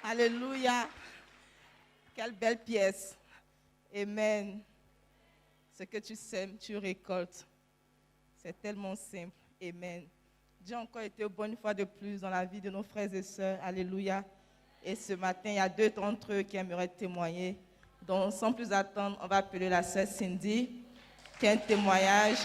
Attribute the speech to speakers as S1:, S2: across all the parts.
S1: Alléluia. Quelle belle pièce. Amen. Ce que tu sèmes, tu récoltes. C'est tellement simple. Amen. Dieu a encore été bonne une fois de plus dans la vie de nos frères et sœurs. Alléluia. Et ce matin, il y a 2 d'entre eux qui aimeraient témoigner. Donc, sans plus attendre, on va appeler la sœur Cindy, qui a un témoignage.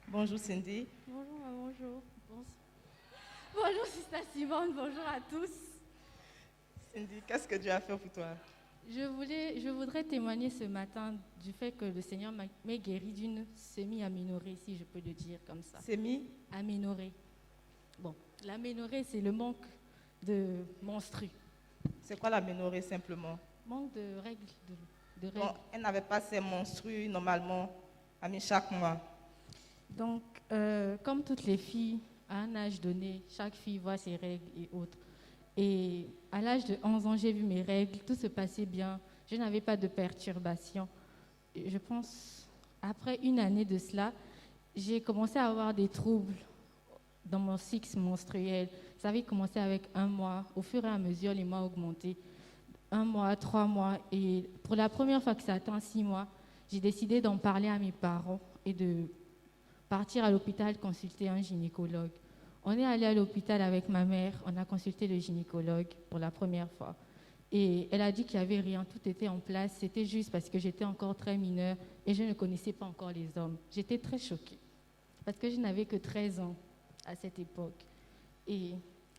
S1: Bonjour Cindy.
S2: Bonjour, bonjour. Bonjour, Sister Simone, bonjour à tous.
S1: Cindy, qu'est-ce que Dieu a fait pour toi?
S2: Je voudrais témoigner ce matin du fait que le Seigneur m'a guéri d'une semi-aménorrhée, si je peux le dire comme ça. Aménorrhée. Bon, l'aménorrhée, c'est le manque de menstrues.
S1: C'est quoi l'aménorrhée simplement?
S2: Manque de règles.
S1: Donc, elle n'avait pas ses menstrues normalement chaque mois.
S2: Donc, comme toutes les filles, à un âge donné, chaque fille voit ses règles et autres. Et à l'âge de 11 ans, j'ai vu mes règles, tout se passait bien, je n'avais pas de perturbation. Et je pense, après une année de cela, j'ai commencé à avoir des troubles dans mon cycle menstruel. Ça avait commencé avec 1 mois, au fur et à mesure, les mois augmentaient. 1 mois, 3 mois, et pour la première fois que ça atteint 6 mois, j'ai décidé d'en parler à mes parents et de partir à l'hôpital consulter un gynécologue. On est allé à l'hôpital avec ma mère, on a consulté le gynécologue pour la première fois. Et elle a dit qu'il n'y avait rien, tout était en place, c'était juste parce que j'étais encore très mineure et je ne connaissais pas encore les hommes. J'étais très choquée parce que je n'avais que 13 ans à cette époque. Et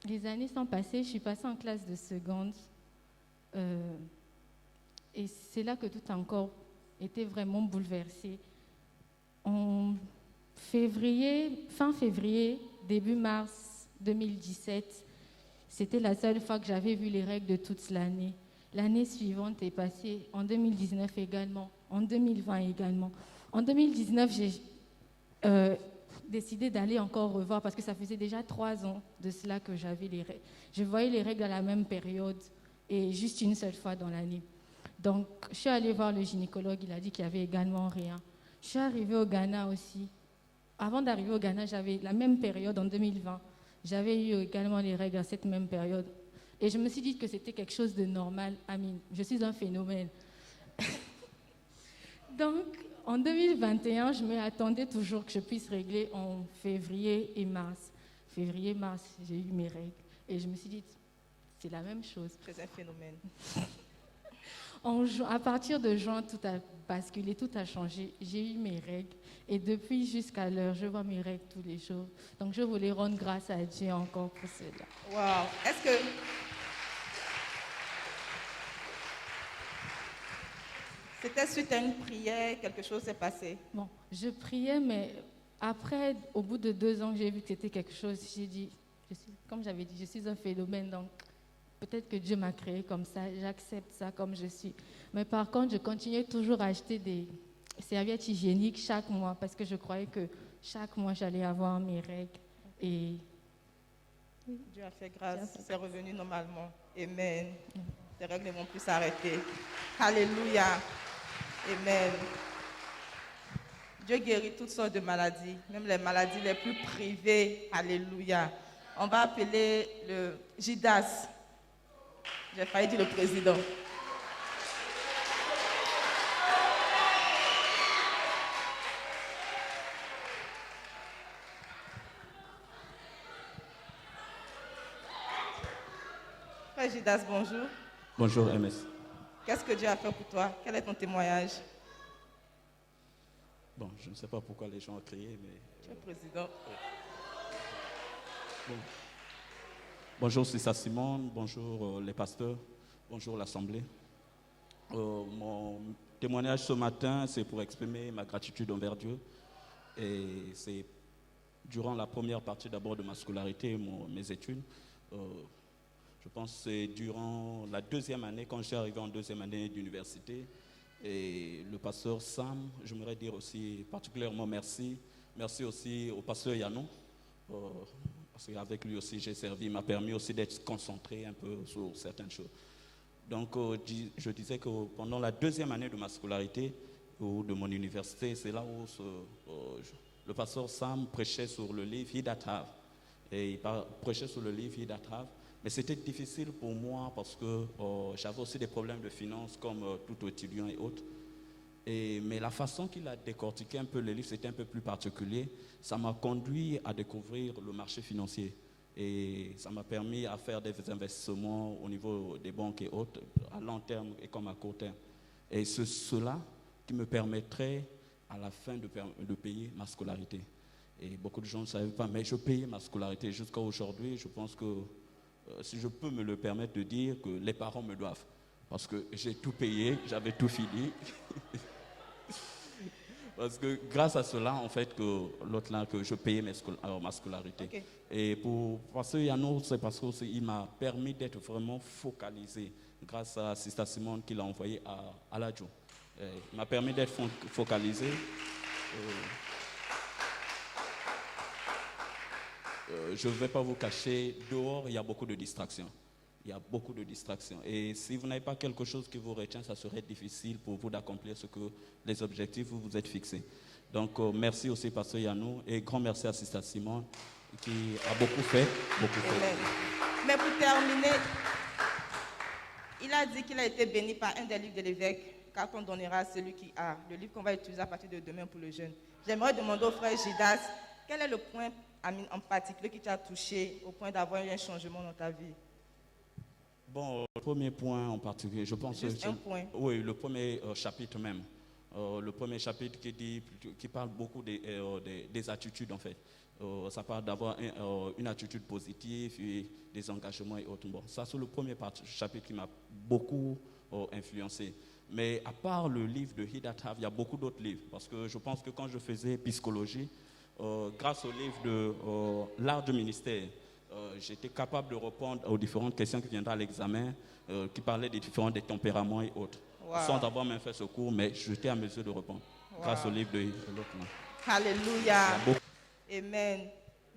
S2: les années sont passées, je suis passée en classe de seconde et c'est là que tout a encore été vraiment bouleversé. Fin février, début mars 2017, c'était la seule fois que j'avais vu les règles de toute l'année. L'année suivante est passée, en 2019 également, en 2020 également. En 2019, j'ai décidé d'aller encore revoir parce que ça faisait déjà 3 ans de cela que j'avais les règles. Je voyais les règles à la même période et juste une seule fois dans l'année. Donc, je suis allée voir le gynécologue, il a dit qu'il n'y avait également rien. Je suis arrivée au Ghana aussi. Avant d'arriver au Ghana, j'avais la même période en 2020. J'avais eu également les règles à cette même période. Et je me suis dit que c'était quelque chose de normal. Amine, je suis un phénomène. Donc, en 2021, je m'attendais toujours que je puisse régler en février et mars. Février-mars, j'ai eu mes règles. Et je me suis dit, c'est la même chose.
S1: C'est un phénomène.
S2: À partir de juin, tout a basculé, tout a changé. J'ai eu mes règles et depuis jusqu'à l'heure, je vois mes règles tous les jours. Donc, je voulais rendre grâce à Dieu encore pour cela.
S1: Wow! Est-ce que c'était suite à une prière, quelque chose s'est passé?
S2: Bon, je priais, mais après, au bout de 2 ans, j'ai vu que c'était quelque chose. J'ai dit, comme j'avais dit, je suis un phénomène, donc peut-être que Dieu m'a créé comme ça, j'accepte ça comme je suis. Mais par contre, je continuais toujours à acheter des serviettes hygiéniques chaque mois parce que je croyais que chaque mois, j'allais avoir mes règles. Et
S1: Dieu a fait grâce, c'est revenu normalement. Amen. Tes règles ne vont plus s'arrêter. Alléluia. Amen. Dieu guérit toutes sortes de maladies, même les maladies les plus privées. Alléluia. On va appeler le Judas. J'ai failli dire le président. Frère Judas, bonjour.
S3: Bonjour MS.
S1: Qu'est-ce que Dieu a fait pour toi? Quel est ton témoignage?
S3: Bon, je ne sais pas pourquoi les gens ont crié, mais...
S1: Tu es président.
S3: Bon. Bonjour Sister Simone, bonjour les pasteurs, bonjour l'Assemblée. Mon témoignage ce matin, c'est pour exprimer ma gratitude envers Dieu. Et c'est durant la première partie d'abord de ma scolarité, mes études. Je pense que c'est durant la 2e année, quand je suis arrivé en 2e année d'université. Et le pasteur Sam, j'aimerais dire aussi particulièrement merci. Merci aussi au pasteur Yanou. Parce qu'avec lui aussi j'ai servi, il m'a permis aussi d'être concentré un peu sur certaines choses. Donc, je disais que pendant la 2e année de ma scolarité ou de mon université, c'est là où le pasteur Sam prêchait sur le livre He That Have. Et il prêchait sur le livre He That Have. Mais c'était difficile pour moi parce que j'avais aussi des problèmes de finances comme tout étudiant et autres. Mais la façon qu'il a décortiqué un peu le livre, c'était un peu plus particulier. Ça m'a conduit à découvrir le marché financier. Et ça m'a permis à faire des investissements au niveau des banques et autres, à long terme et comme à court terme. Et c'est cela qui me permettrait à la fin de payer ma scolarité. Et beaucoup de gens ne savaient pas, mais je payais ma scolarité jusqu'à aujourd'hui. Je pense que si je peux me le permettre de dire que les parents me doivent. Parce que j'ai tout payé, j'avais tout fini. Parce que grâce à cela, en fait, que l'autre là, que je payais ma scolarité.
S1: Okay.
S3: Et pour Pasteur Yano, c'est parce qu'il m'a permis d'être vraiment focalisé grâce à Sister Simone qu'il a envoyé à l'adjo. Il m'a permis d'être focalisé. Je ne vais pas vous cacher, dehors, il y a beaucoup de distractions. Il y a beaucoup de distractions. Et si vous n'avez pas quelque chose qui vous retient, ça serait difficile pour vous d'accomplir les objectifs que vous vous êtes fixés. Donc, merci aussi, Pasteur Yanou, et grand merci à Sister Simone, qui a beaucoup fait.
S1: Amen. Mais pour terminer, il a dit qu'il a été béni par un des livres de l'évêque, car on donnera à celui qui a. Le livre qu'on va utiliser à partir de demain pour le jeûne. J'aimerais demander au frère Gidas, quel est le point en particulier qui t'a touché au point d'avoir eu un changement dans ta vie?
S3: Bon, le premier point en particulier, je pense...
S1: Juste un point.
S3: Oui, le premier chapitre même. Le premier chapitre qui parle beaucoup des attitudes, en fait. Ça parle d'avoir une attitude positive et des engagements et autres. Bon, ça, c'est le premier chapitre qui m'a beaucoup influencé. Mais à part le livre de He That Have, il y a beaucoup d'autres livres. Parce que je pense que quand je faisais psychologie, grâce au livre de l'art du ministère, j'étais capable de répondre aux différentes questions qui viendraient à l'examen, qui parlaient des différents des tempéraments et autres. Wow. Sans avoir même fait ce cours, mais j'étais à mesure de répondre grâce au livre de l'autre.
S1: Alléluia. Amen.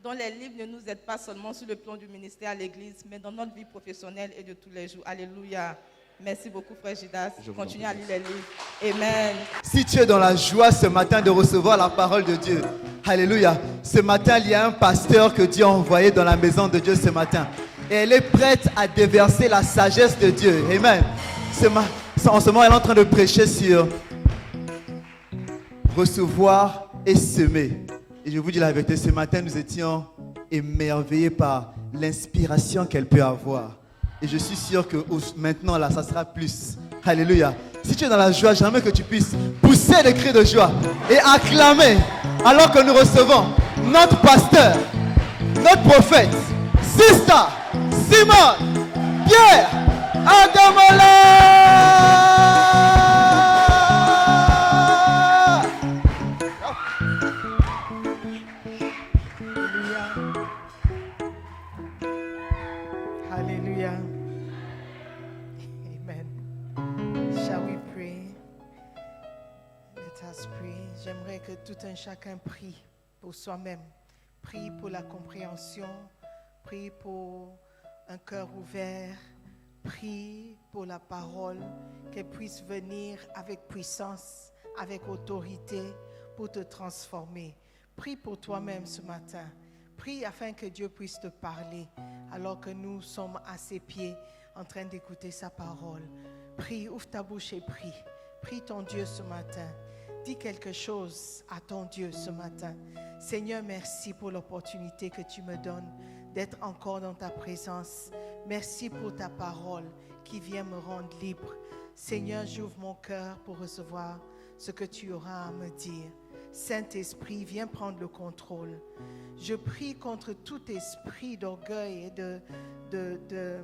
S1: Donc les livres ne nous aident pas seulement sur le plan du ministère à l'église, mais dans notre vie professionnelle et de tous les jours. Alléluia. Merci beaucoup, frère Gidas. Continuez à lire les livres. Amen.
S4: Si tu es dans la joie ce matin de recevoir la parole de Dieu, alléluia. Ce matin, il y a un pasteur que Dieu a envoyé dans la maison de Dieu ce matin. Et elle est prête à déverser la sagesse de Dieu. Amen. En ce moment, elle est en train de prêcher sur recevoir et semer. Et je vous dis la vérité, ce matin, nous étions émerveillés par l'inspiration qu'elle peut avoir. Et je suis sûr que maintenant, là, ça sera plus. Alléluia. Si tu es dans la joie, j'aimerais que tu puisses pousser des cris de joie et acclamer alors que nous recevons notre pasteur, notre prophète, Sister Simone Pierre Adamola.
S5: Hallelujah. Amen. Shall we pray? Let us pray. J'aimerais que tout un chacun prie pour soi-même. Prie pour la compréhension. Prie pour un cœur ouvert. Prie pour la parole, qu'elle puisse venir avec puissance, avec autorité pour te transformer. Prie pour toi-même ce matin. Prie afin que Dieu puisse te parler alors que nous sommes à ses pieds en train d'écouter sa parole. Prie, ouvre ta bouche et prie. Prie ton Dieu ce matin. Dis quelque chose à ton Dieu ce matin. Seigneur, merci pour l'opportunité que tu me donnes d'être encore dans ta présence. Merci pour ta parole qui vient me rendre libre. Seigneur, j'ouvre mon cœur pour recevoir ce que tu auras à me dire. Saint-Esprit, viens prendre le contrôle. Je prie contre tout esprit d'orgueil et de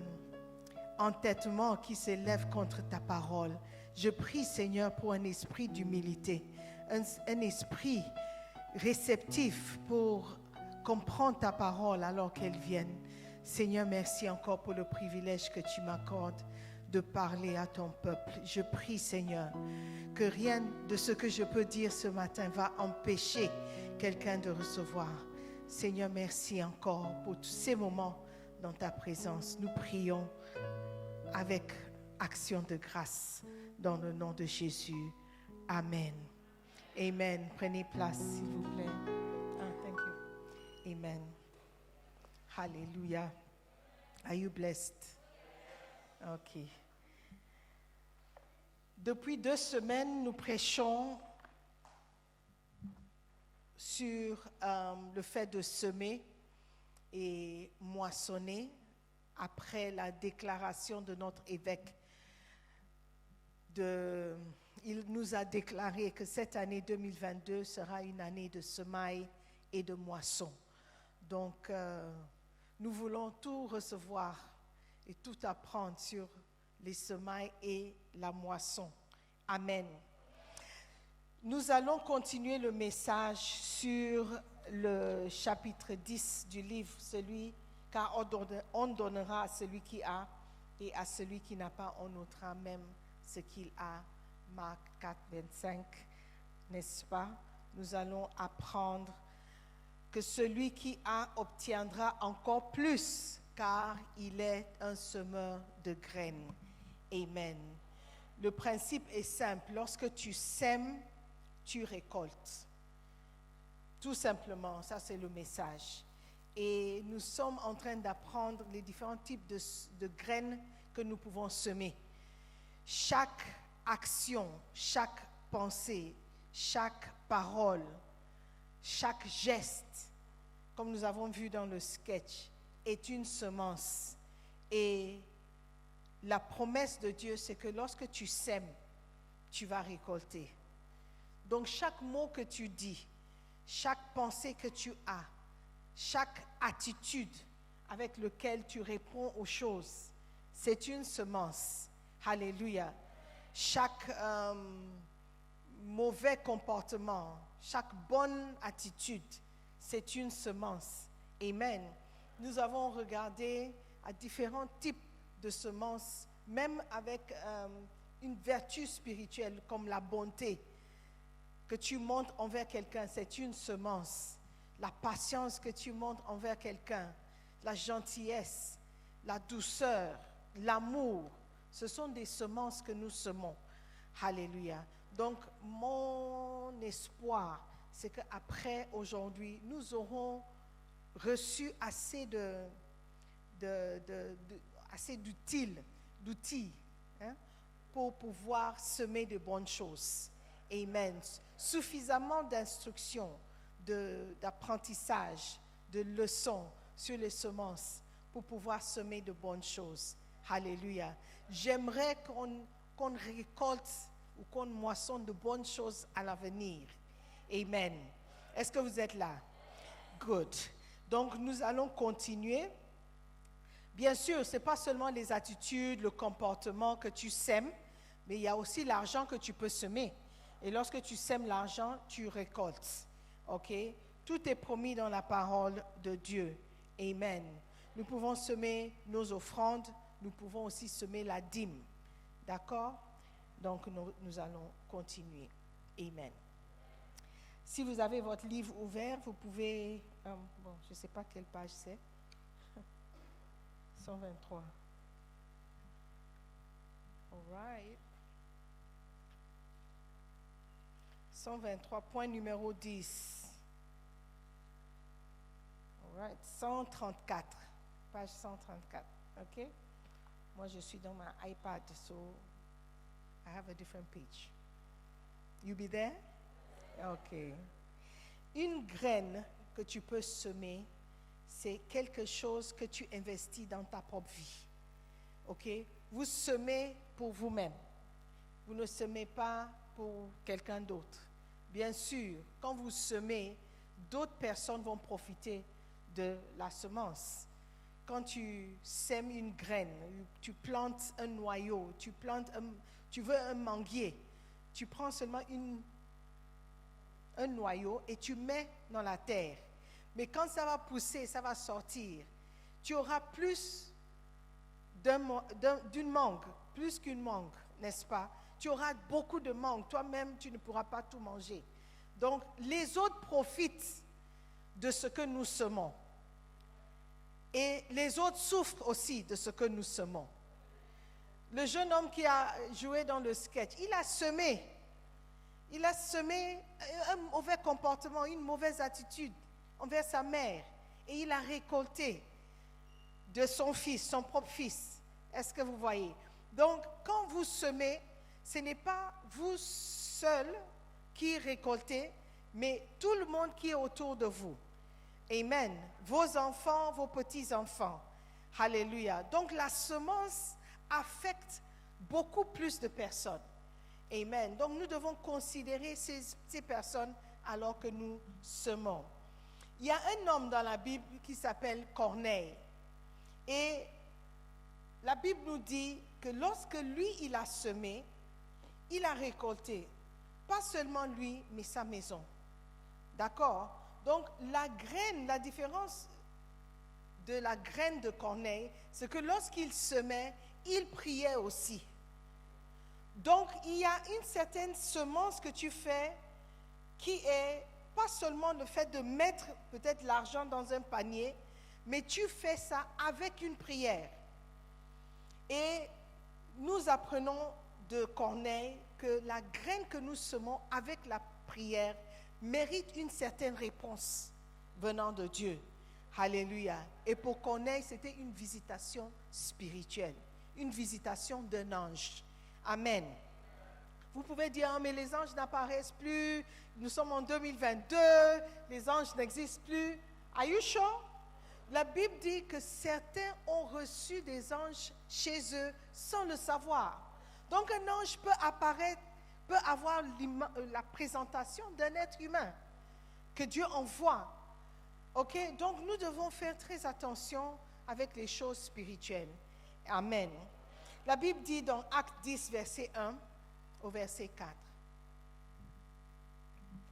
S5: entêtement qui s'élève contre ta parole. Je prie, Seigneur, pour un esprit d'humilité, un esprit réceptif pour comprendre ta parole alors qu'elle vienne. Seigneur, merci encore pour le privilège que tu m'accordes de parler à ton peuple. Je prie, Seigneur, que rien de ce que je peux dire ce matin va empêcher quelqu'un de recevoir. Seigneur, merci encore pour tous ces moments dans ta présence. Nous prions avec action de grâce dans le nom de Jésus. Amen. Amen. Prenez place, s'il vous plaît. Thank you. Amen. Hallelujah. Are you blessed? OK. Depuis 2 semaines, nous prêchons sur le fait de semer et moissonner après la déclaration de notre évêque. Il nous a déclaré que cette année 2022 sera une année de semailles et de moisson. Donc, nous voulons tout recevoir et tout apprendre sur les semailles et la moisson. Amen. Nous allons continuer le message sur le chapitre 10 du livre, car on donnera à celui qui a, et à celui qui n'a pas, on notera même ce qu'il a. Marc 4, 25, n'est-ce pas? Nous allons apprendre que celui qui a obtiendra encore plus, car il est un semeur de graines. Amen. Le principe est simple. Lorsque tu sèmes, tu récoltes. Tout simplement, ça c'est le message. Et nous sommes en train d'apprendre les différents types de graines que nous pouvons semer. Chaque action, chaque pensée, chaque parole, chaque geste, comme nous avons vu dans le sketch, est une semence. Et la promesse de Dieu, c'est que lorsque tu sèmes, tu vas récolter. Donc chaque mot que tu dis, chaque pensée que tu as, chaque attitude avec laquelle tu réponds aux choses, c'est une semence. Alléluia. Chaque mauvais comportement, chaque bonne attitude, c'est une semence. Amen. Nous avons regardé à différents types de semences, même avec une vertu spirituelle comme la bonté que tu montres envers quelqu'un, c'est une semence. La patience que tu montres envers quelqu'un, la gentillesse, la douceur, l'amour, ce sont des semences que nous semons. Alléluia. Donc, mon espoir, c'est qu'après aujourd'hui, nous aurons reçu assez assez d'outils pour pouvoir semer de bonnes choses. Amen. Suffisamment d'instructions, d'apprentissage, de leçons sur les semences pour pouvoir semer de bonnes choses. Alléluia. J'aimerais qu'on récolte ou qu'on moissonne de bonnes choses à l'avenir. Amen. Est-ce que vous êtes là? Good. Donc, nous allons continuer. Bien sûr, ce n'est pas seulement les attitudes, le comportement que tu sèmes, mais il y a aussi l'argent que tu peux semer. Et lorsque tu sèmes l'argent, tu récoltes. OK? Tout est promis dans la parole de Dieu. Amen. Nous pouvons semer nos offrandes, nous pouvons aussi semer la dîme. D'accord? Donc, nous allons continuer. Amen. Si vous avez votre livre ouvert, vous pouvez... je ne sais pas quelle page c'est. 123. All right. 123, point numéro 10. All right. 134. Page 134. OK? Moi, je suis dans ma iPad, so I have a different page. You be there? OK. Une graine que tu peux semer, c'est quelque chose que tu investis dans ta propre vie. OK? Vous semez pour vous-même. Vous ne semez pas pour quelqu'un d'autre. Bien sûr, quand vous semez, d'autres personnes vont profiter de la semence. Quand tu sèmes une graine, tu plantes un noyau, tu veux un manguier, tu prends seulement un noyau et tu mets dans la terre. Mais quand ça va pousser, ça va sortir, tu auras plus d'une mangue, plus qu'une mangue, n'est-ce pas? Tu auras beaucoup de mangue. Toi-même, tu ne pourras pas tout manger. Donc, les autres profitent de ce que nous semons. Et les autres souffrent aussi de ce que nous semons. le jeune homme qui a joué dans le sketch, il a semé un mauvais comportement, une mauvaise attitude envers sa mère. Et il a récolté de son fils, son propre fils. Est-ce que vous voyez? Donc, quand vous semez, ce n'est pas vous seul qui récoltez, mais tout le monde qui est autour de vous. Amen. Vos enfants, vos petits-enfants. Alléluia. Donc, la semence affecte beaucoup plus de personnes. Amen. Donc, nous devons considérer ces personnes alors que nous semons. Il y a un homme dans la Bible qui s'appelle Corneille. Et la Bible nous dit que lorsque lui, il a semé, il a récolté. Pas seulement lui, mais sa maison. D'accord? Donc, la différence de la graine de Corneille, c'est que lorsqu'il semait, il priait aussi. Donc, il y a une certaine semence que tu fais qui est pas seulement le fait de mettre peut-être l'argent dans un panier, mais tu fais ça avec une prière. Et nous apprenons de Corneille que la graine que nous semons avec la prière mérite une certaine réponse venant de Dieu. Alléluia. Et pour Corneille, c'était une visitation spirituelle, une visitation d'un ange. Amen. Vous pouvez dire, oh, mais les anges n'apparaissent plus, nous sommes en 2022, les anges n'existent plus. Are you sure? La Bible dit que certains ont reçu des anges chez eux sans le savoir. Donc un ange peut apparaître, peut avoir la présentation d'un être humain que Dieu envoie. Ok? Donc nous devons faire très attention avec les choses spirituelles. Amen. La Bible dit dans Acte 10, verset 1 au verset 4.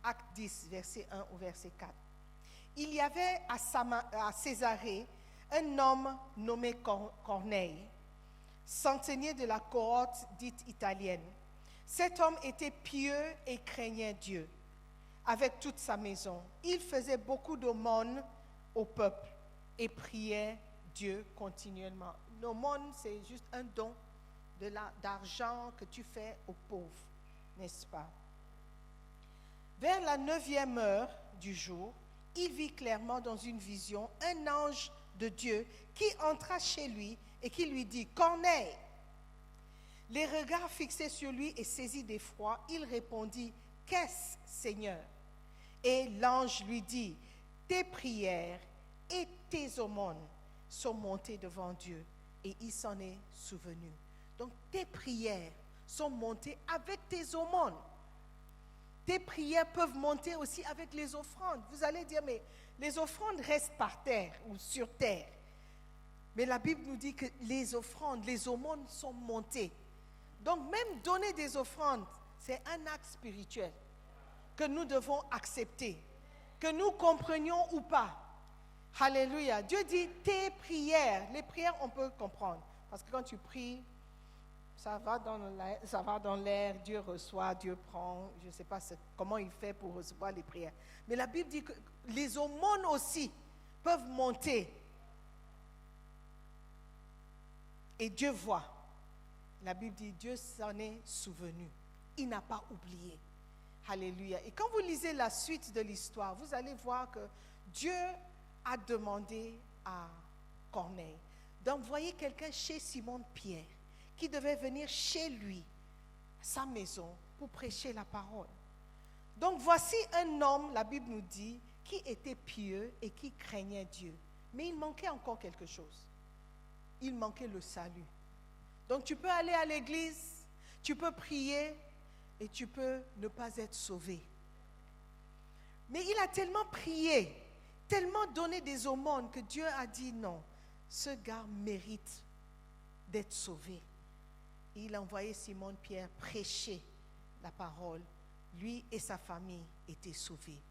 S5: Acte 10, verset 1 au verset 4. Il y avait à Césarée un homme nommé Corneille, centenier de la cohorte dite italienne. Cet homme était pieux et craignait Dieu avec toute sa maison. Il faisait beaucoup d'aumônes au peuple et priait Dieu continuellement. L'aumône, c'est juste un don d'argent que tu fais aux pauvres, n'est-ce pas? Vers la 9e heure du jour, il vit clairement dans une vision un ange de Dieu qui entra chez lui et qui lui dit « Corneille !» Les regards fixés sur lui et saisi d'effroi, il répondit « Qu'est-ce, Seigneur ?» Et l'ange lui dit « Tes prières et tes aumônes sont montées devant Dieu. » Et il s'en est souvenu. Donc tes prières sont montées avec tes aumônes. Tes prières peuvent monter aussi avec les offrandes. Vous allez dire, mais les offrandes restent par terre ou sur terre. Mais la Bible nous dit que les offrandes, les aumônes sont montées. Donc même donner des offrandes, c'est un acte spirituel que nous devons accepter, que nous comprenions ou pas. Alléluia. Dieu dit tes prières. Les prières, on peut comprendre. Parce que quand tu pries, ça va dans l'air, Dieu reçoit, Dieu prend. Je ne sais pas comment il fait pour recevoir les prières. Mais la Bible dit que les aumônes aussi peuvent monter. Et Dieu voit. La Bible dit Dieu s'en est souvenu. Il n'a pas oublié. Alléluia. Et quand vous lisez la suite de l'histoire, vous allez voir que Dieu a demandé à Corneille d'envoyer quelqu'un chez Simon-Pierre qui devait venir chez lui, sa maison, pour prêcher la parole. Donc voici un homme, la Bible nous dit, qui était pieux et qui craignait Dieu. Mais il manquait encore quelque chose. Il manquait le salut. Donc tu peux aller à l'église, tu peux prier et tu peux ne pas être sauvé. Mais il a tellement prié, tellement donné des aumônes que Dieu a dit non, ce gars mérite d'être sauvé. Et il a envoyé Simon-Pierre prêcher la parole. Lui et sa famille étaient sauvés.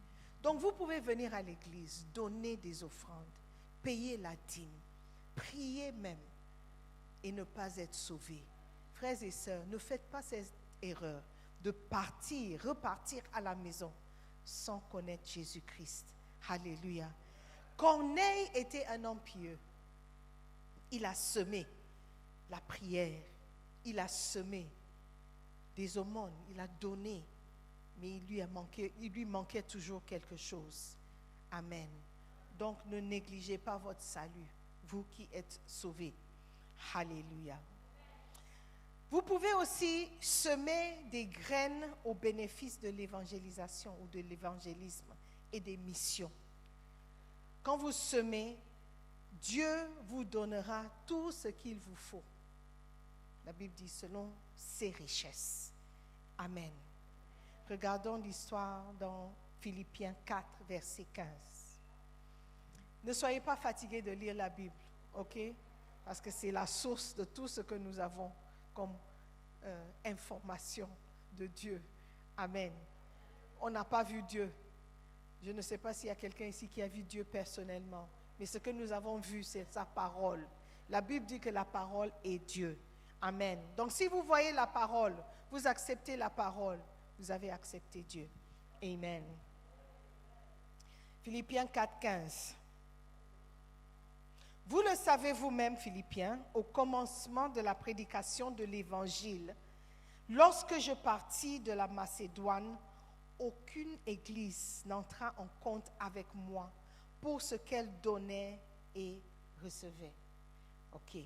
S5: Donc vous pouvez venir à l'église, donner des offrandes, payer la dîme, prier même et ne pas être sauvé. Frères et sœurs, ne faites pas cette erreur de repartir à la maison sans connaître Jésus-Christ. Alléluia. Corneille était un homme pieux. Il a semé la prière il a semé des aumônes, il a donné, mais il lui manquait toujours quelque chose. Amen. Donc ne négligez pas votre salut, vous qui êtes sauvés. Alléluia. Vous pouvez aussi semer des graines au bénéfice de l'évangélisation ou de l'évangélisme et des missions. Quand vous semez, Dieu vous donnera tout ce qu'il vous faut. La Bible dit selon ses richesses. Amen. Regardons l'histoire dans Philippiens 4, verset 15. Ne soyez pas fatigués de lire la Bible, ok? Parce que c'est la source de tout ce que nous avons comme information de Dieu. Amen. On n'a pas vu Dieu. Je ne sais pas s'il y a quelqu'un ici qui a vu Dieu personnellement, mais ce que nous avons vu, c'est sa parole. La Bible dit que la parole est Dieu. Amen. Donc si vous voyez la parole, vous acceptez la parole, vous avez accepté Dieu. Amen. Philippiens 4, 15. Vous le savez vous-même, Philippiens, au commencement de la prédication de l'Évangile, lorsque je partis de la Macédoine, aucune église n'entra en compte avec moi pour ce qu'elle donnait et recevait. Ok.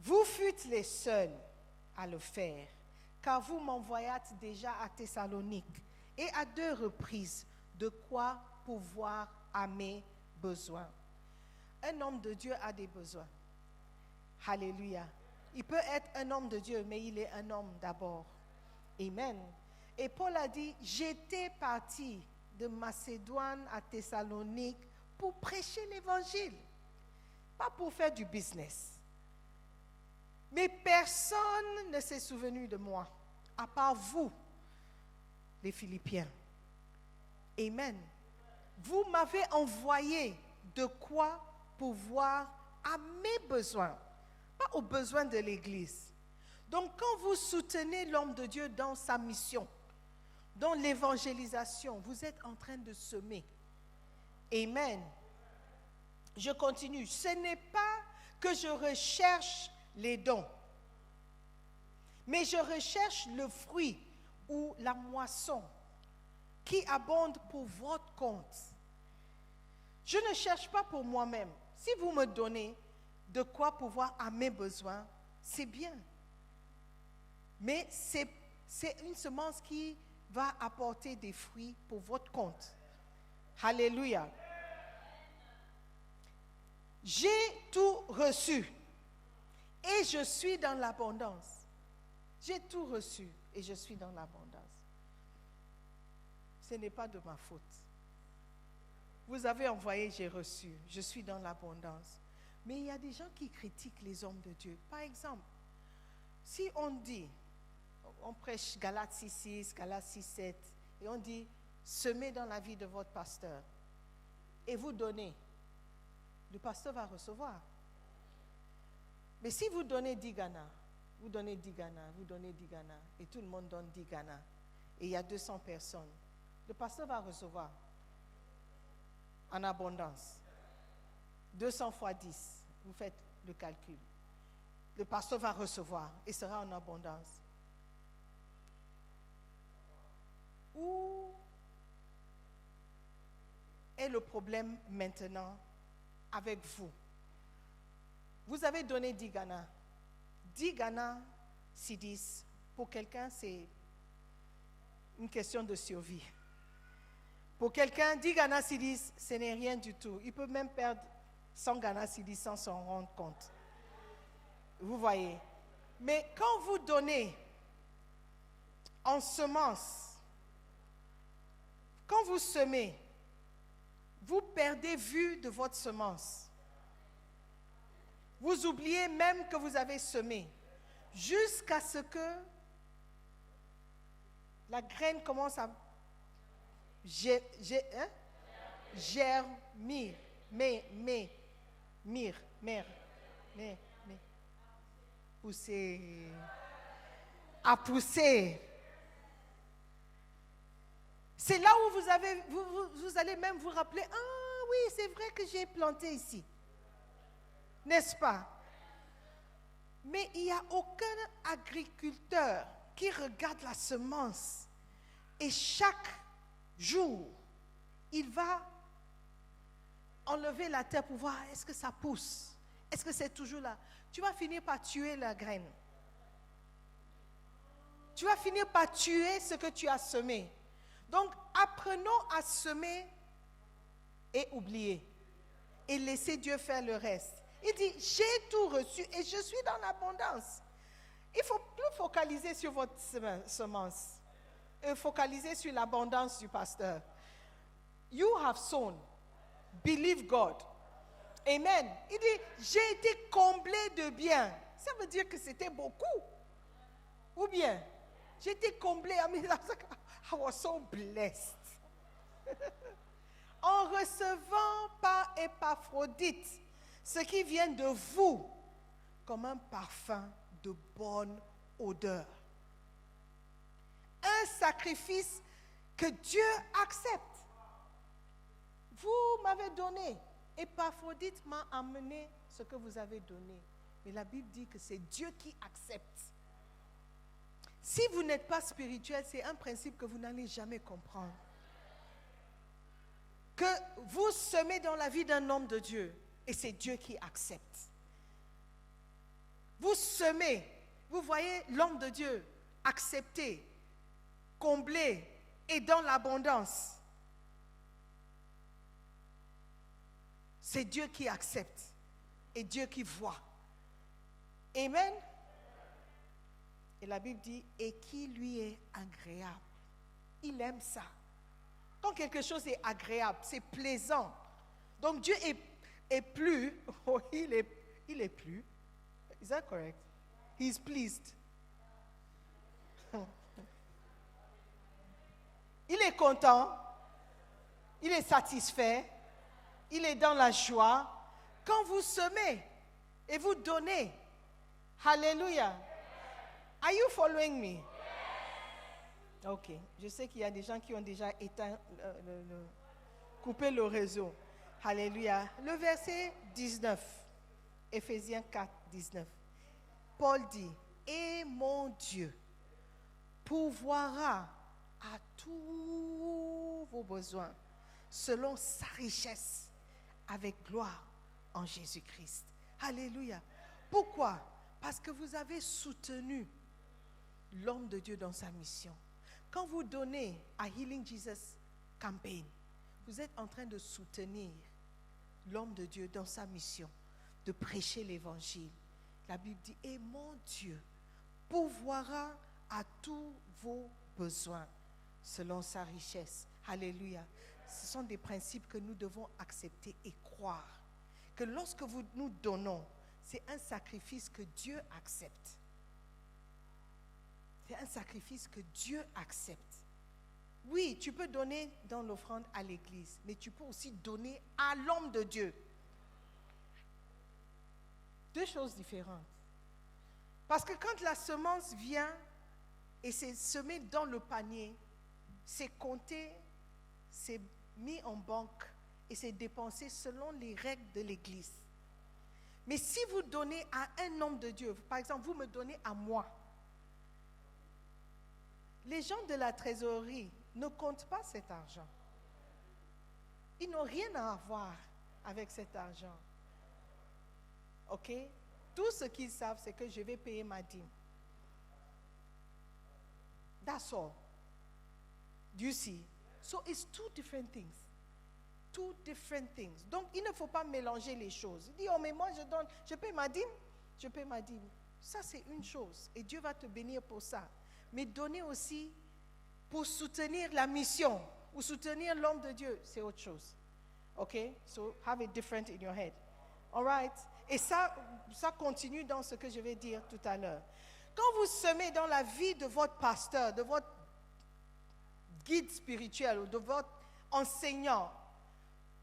S5: Vous fûtes les seuls à le faire, car vous m'envoyâtes déjà à Thessalonique et à 2 reprises de quoi pourvoir à mes besoins. Un homme de Dieu a des besoins. Alléluia. Il peut être un homme de Dieu, mais il est un homme d'abord. Amen. Et Paul a dit, j'étais parti de Macédoine à Thessalonique pour prêcher l'évangile, pas pour faire du business. Mais personne ne s'est souvenu de moi, à part vous, les Philippiens. Amen. Vous m'avez envoyé de quoi pourvoir à mes besoins, pas aux besoins de l'Église. Donc quand vous soutenez l'homme de Dieu dans sa mission, dans l'évangélisation, vous êtes en train de semer. Amen. Je continue. Ce n'est pas que je recherche les dons, mais je recherche le fruit ou la moisson qui abonde pour votre compte. Je ne cherche pas pour moi-même. Si vous me donnez de quoi pouvoir à mes besoins, c'est bien. Mais c'est une semence qui va apporter des fruits pour votre compte. Alléluia. J'ai tout reçu et je suis dans l'abondance. J'ai tout reçu et je suis dans l'abondance. Ce n'est pas de ma faute. Vous avez envoyé, j'ai reçu. Je suis dans l'abondance. Mais il y a des gens qui critiquent les hommes de Dieu. Par exemple, si on dit, on prêche Galates 6:6, Galates 6:7, et on dit, semez dans la vie de votre pasteur, et vous donnez, le pasteur va recevoir. Mais si vous donnez 10 Ghana, vous donnez 10 Ghana, vous donnez 10 Ghana, et tout le monde donne 10 Ghana, et il y a 200 personnes, le pasteur va recevoir en abondance. 200 fois 10, vous faites le calcul. Le pasteur va recevoir et sera en abondance. Où est le problème maintenant avec vous? Vous avez donné 10 Ghana. 10 Ghana, c'est 10. Pour quelqu'un, c'est une question de survie. Pour quelqu'un, 10 Ghana Cedis, ce n'est rien du tout. Il peut même perdre 100 Ghana Cedis sans s'en rendre compte. Vous voyez. Mais quand vous donnez en semence, quand vous semez, vous perdez vue de votre semence. Vous oubliez même que vous avez semé, jusqu'à ce que la graine commence à germer, pousser, à pousser. C'est là où vous allez même vous rappeler, ah oui, c'est vrai que j'ai planté ici. N'est-ce pas? Mais il n'y a aucun agriculteur qui regarde la semence et chaque jour, il va enlever la terre pour voir est-ce que ça pousse, est-ce que c'est toujours là. Tu vas finir par tuer la graine. Tu vas finir par tuer ce que tu as semé. Donc, apprenons à semer et oublier. Et laisser Dieu faire le reste. Il dit, j'ai tout reçu et je suis dans l'abondance. Il ne faut plus focaliser sur votre semence. Focaliser sur l'abondance du pasteur. You have sown. Believe God. Amen. Il dit, j'ai été comblé de biens. Ça veut dire que c'était beaucoup. Ou bien, j'ai été comblé. I was so blessed. En recevant par Épaphrodite ce qui vient de vous comme un parfum de bonne odeur. Un sacrifice que Dieu accepte. Vous m'avez donné. Épaphrodite m'a amené ce que vous avez donné. Mais la Bible dit que c'est Dieu qui accepte. Si vous n'êtes pas spirituel, c'est un principe que vous n'allez jamais comprendre. Que vous semez dans la vie d'un homme de Dieu et c'est Dieu qui accepte. Vous semez, vous voyez l'homme de Dieu accepté, comblé et dans l'abondance. C'est Dieu qui accepte et Dieu qui voit. Amen. Et la Bible dit, et qui lui est agréable. Il aime ça. Quand quelque chose est agréable, c'est plaisant. Donc Dieu est plus, oh, il est plus. Is that correct? He is pleased. Il est content. Il est satisfait. Il est dans la joie. Quand vous semez et vous donnez, hallelujah. Are you following me? Ok, je sais qu'il y a des gens qui ont déjà éteint, coupé le réseau. Alléluia. Le verset 19, Éphésiens 4, 19. Paul dit, et mon Dieu pourvoira à tous vos besoins selon sa richesse avec gloire en Jésus-Christ. Alléluia. Pourquoi? Parce que vous avez soutenu l'homme de Dieu dans sa mission. Quand vous donnez à Healing Jesus Campaign, vous êtes en train de soutenir l'homme de Dieu dans sa mission, de prêcher l'évangile. La Bible dit, et mon Dieu pourvoira à tous vos besoins selon sa richesse. Alléluia. Ce sont des principes que nous devons accepter et croire. Que lorsque nous donnons, c'est un sacrifice que Dieu accepte. C'est un sacrifice que Dieu accepte. Oui, tu peux donner dans l'offrande à l'église, mais tu peux aussi donner à l'homme de Dieu. Deux choses différentes. Parce que quand la semence vient et c'est semé dans le panier, c'est compté, c'est mis en banque et c'est dépensé selon les règles de l'église. Mais si vous donnez à un homme de Dieu, par exemple, vous me donnez à moi, les gens de la trésorerie ne comptent pas cet argent. Ils n'ont rien à voir avec cet argent. OK? Tout ce qu'ils savent, c'est que je vais payer ma dîme. That's all. Do you see? So it's two different things. Two different things. Donc, il ne faut pas mélanger les choses. Il dit, oh, mais moi, je paye ma dîme. Je paye ma dîme. Ça, c'est une chose. Et Dieu va te bénir pour ça. Mais donner aussi pour soutenir la mission ou soutenir l'homme de Dieu, c'est autre chose. OK? So, have it different in your head. All right? Et ça continue dans ce que je vais dire tout à l'heure. Quand vous semez dans la vie de votre pasteur, de votre guide spirituel ou de votre enseignant,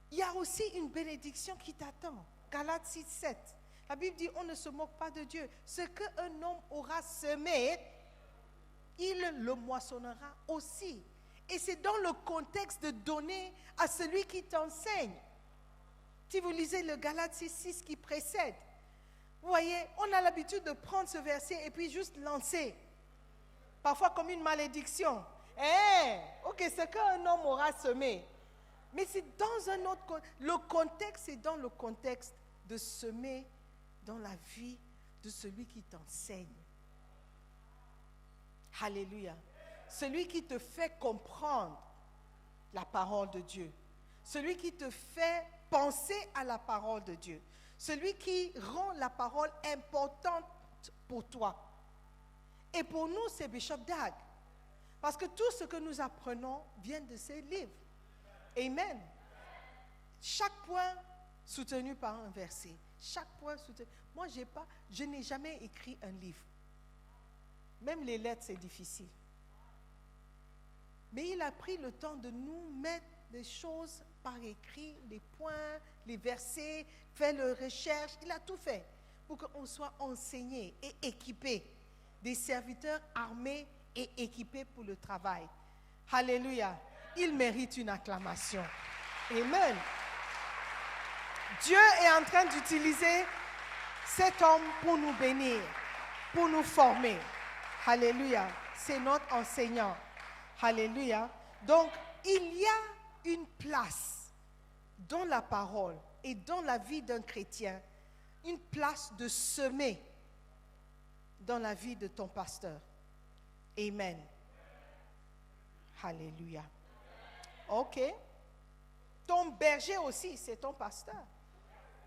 S5: il y a aussi une bénédiction qui t'attend. Galates 6, 7. La Bible dit, on ne se moque pas de Dieu. Ce qu'un homme aura semé, il le moissonnera aussi. Et c'est dans le contexte de donner à celui qui t'enseigne. Si vous lisez le Galates 6 qui précède, Vous voyez, on a l'habitude de prendre ce verset et puis juste lancer. Parfois comme une malédiction. Ok, ce qu'un homme aura semé. Mais c'est dans un autre contexte. Le contexte, c'est dans le contexte de semer dans la vie de celui qui t'enseigne. Alléluia. Celui qui te fait comprendre la parole de Dieu. Celui qui te fait penser à la parole de Dieu. Celui qui rend la parole importante pour toi. Et pour nous, c'est Bishop Dag. Parce que tout ce que nous apprenons vient de ces livres. Amen. Chaque point soutenu par un verset. Chaque point soutenu. Moi, je n'ai jamais écrit un livre. Même les lettres, c'est difficile. Mais il a pris le temps de nous mettre des choses par écrit, les points, les versets, faire les recherches. Il a tout fait pour qu'on soit enseigné et équipé. Des serviteurs armés et équipés pour le travail. Alléluia. Il mérite une acclamation. Amen. Dieu est en train d'utiliser cet homme pour nous bénir, pour nous former. Alléluia. C'est notre enseignant. Alléluia. Donc, il y a une place dans la parole et dans la vie d'un chrétien, une place de semer dans la vie de ton pasteur. Amen. Alléluia. Ok. Ton berger aussi, c'est ton pasteur.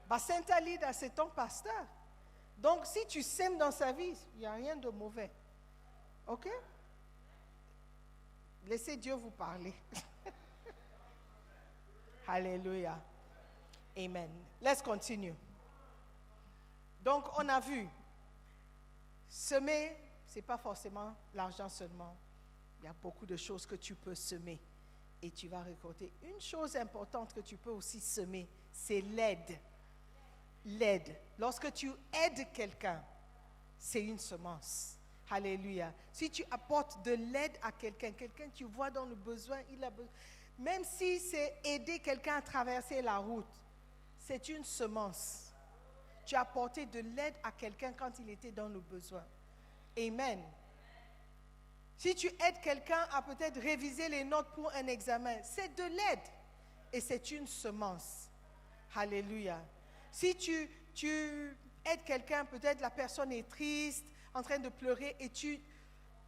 S5: Basenta Lida, c'est ton pasteur. Donc, si tu sèmes dans sa vie, il n'y a rien de mauvais. Ok? Laissez Dieu vous parler. Alléluia. Amen. Let's continue. Donc, on a vu, semer, ce n'est pas forcément l'argent seulement. Il y a beaucoup de choses que tu peux semer et tu vas récolter. Une chose importante que tu peux aussi semer, c'est l'aide. L'aide. Lorsque tu aides quelqu'un, c'est une semence. Alléluia. Si tu apportes de l'aide à quelqu'un, quelqu'un que tu vois dans le besoin, il a besoin. Même si c'est aider quelqu'un à traverser la route, c'est une semence. Tu as apporté de l'aide à quelqu'un quand il était dans le besoin. Amen. Si tu aides quelqu'un à peut-être réviser les notes pour un examen, c'est de l'aide et c'est une semence. Alléluia. Si tu aides quelqu'un, peut-être la personne est triste, en train de pleurer et tu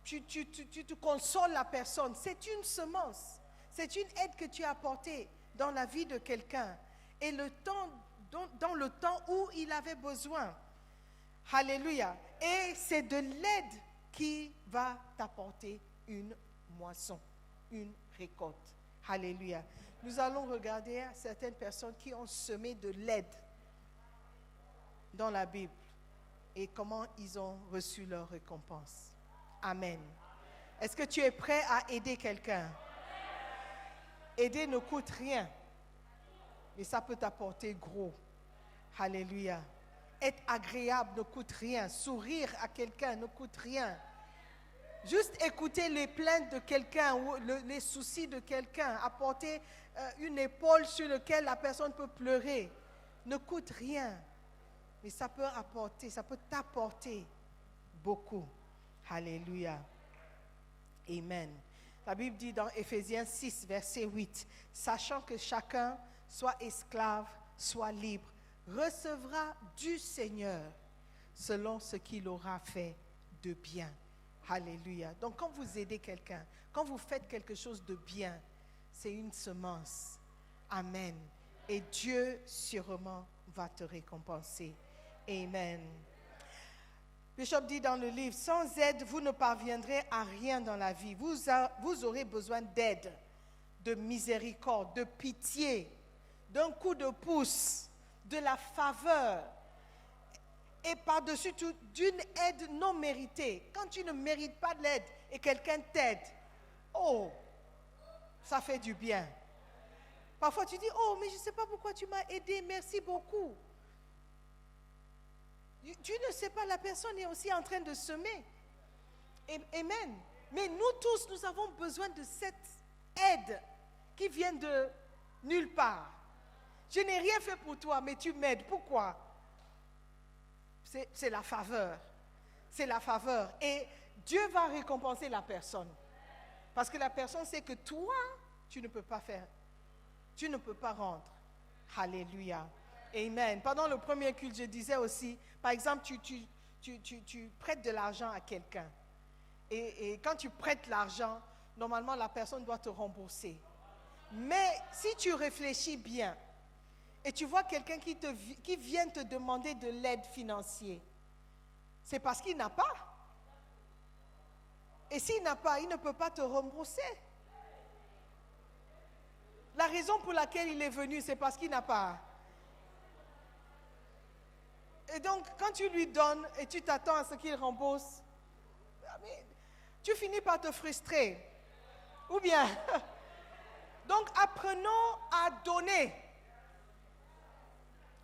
S5: te consoles la personne, c'est une semence. C'est une aide que tu as apportée dans la vie de quelqu'un et dans le temps où il avait besoin. Alléluia. Et c'est de l'aide qui va t'apporter une moisson, une récolte. Alléluia. Nous allons regarder certaines personnes qui ont semé de l'aide dans la Bible et comment ils ont reçu leur récompense. Amen. Est-ce que tu es prêt à aider quelqu'un? Aider ne coûte rien, mais ça peut t'apporter gros. Alléluia. Être agréable ne coûte rien. Sourire à quelqu'un ne coûte rien. Juste écouter les plaintes de quelqu'un ou les soucis de quelqu'un, apporter une épaule sur laquelle la personne peut pleurer, ne coûte rien. Mais ça peut t'apporter beaucoup. Alléluia. Amen. La Bible dit dans Éphésiens 6, verset 8, « Sachant que chacun, soit esclave, soit libre, recevra du Seigneur selon ce qu'il aura fait de bien. » Alléluia. Donc quand vous aidez quelqu'un, quand vous faites quelque chose de bien, c'est une semence. Amen. Et Dieu sûrement va te récompenser. Amen. Bishop dit dans le livre, sans aide, vous ne parviendrez à rien dans la vie. Vous aurez besoin d'aide, de miséricorde, de pitié, d'un coup de pouce, de la faveur. Et par-dessus tout, d'une aide non méritée. Quand tu ne mérites pas de l'aide et quelqu'un t'aide, oh, ça fait du bien. Parfois tu dis, oh, mais je ne sais pas pourquoi tu m'as aidé, merci beaucoup. Tu ne sais pas, la personne est aussi en train de semer. Amen. Mais nous tous, nous avons besoin de cette aide qui vient de nulle part. Je n'ai rien fait pour toi, mais tu m'aides. Pourquoi? c'est la faveur. C'est la faveur. Et Dieu va récompenser la personne. Parce que la personne sait que toi, tu ne peux pas faire. Tu ne peux pas rendre. Alléluia. Amen. Pendant le premier culte, je disais aussi, par exemple, tu prêtes de l'argent à quelqu'un. Et quand tu prêtes l'argent, normalement, la personne doit te rembourser. Mais si tu réfléchis bien, et tu vois quelqu'un qui vient te demander de l'aide financière, c'est parce qu'il n'a pas. Et s'il n'a pas, il ne peut pas te rembourser. La raison pour laquelle il est venu, c'est parce qu'il n'a pas. Et donc, quand tu lui donnes et tu t'attends à ce qu'il rembourse, tu finis par te frustrer. Ou bien, donc apprenons à donner.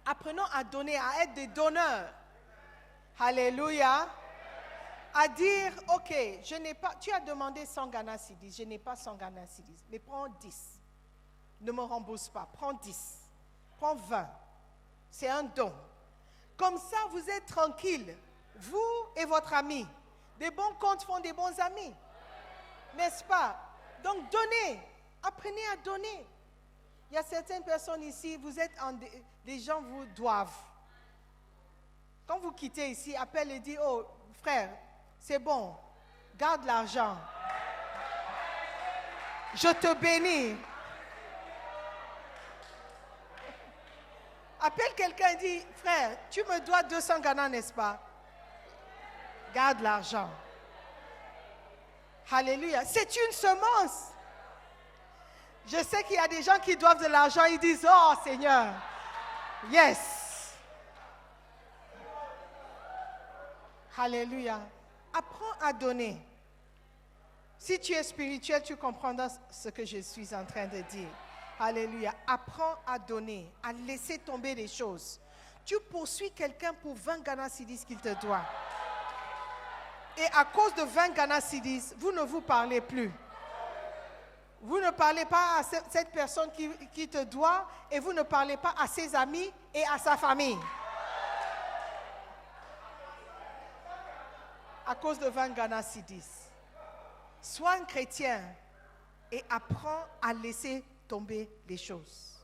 S5: Apprenons à donner, à être des donneurs. Alléluia. À dire, ok, je n'ai pas, tu as demandé 100 Ghana Cedis, je n'ai pas 100 Ghana Cedis, mais prends 10. Ne me rembourse pas, prends 10. Prends 20. C'est un don. Comme ça, vous êtes tranquille. Vous et votre ami. Des bons comptes font des bons amis. N'est-ce pas? Donc, donnez. Apprenez à donner. Il y a certaines personnes ici, vous êtes les gens vous doivent. Quand vous quittez ici, appelle et dit, oh frère, c'est bon, garde l'argent. Je te bénis. Appelle quelqu'un et dit, frère, tu me dois 200 Ghana, n'est-ce pas? Garde l'argent. Alléluia. C'est une semence. Je sais qu'il y a des gens qui doivent de l'argent, ils disent, oh Seigneur, yes. Alléluia. Apprends à donner. Si tu es spirituel, tu comprendras ce que je suis en train de dire. Alléluia. Apprends à donner, à laisser tomber les choses. Tu poursuis quelqu'un pour 20 Ghana Cedis qu'il te doit. Et à cause de 20 Ghana Cedis, vous ne vous parlez plus. Vous ne parlez pas à cette personne qui te doit et vous ne parlez pas à ses amis et à sa famille. À cause de 20 Ghana Cedis. Sois un chrétien et apprends à laisser tomber les choses.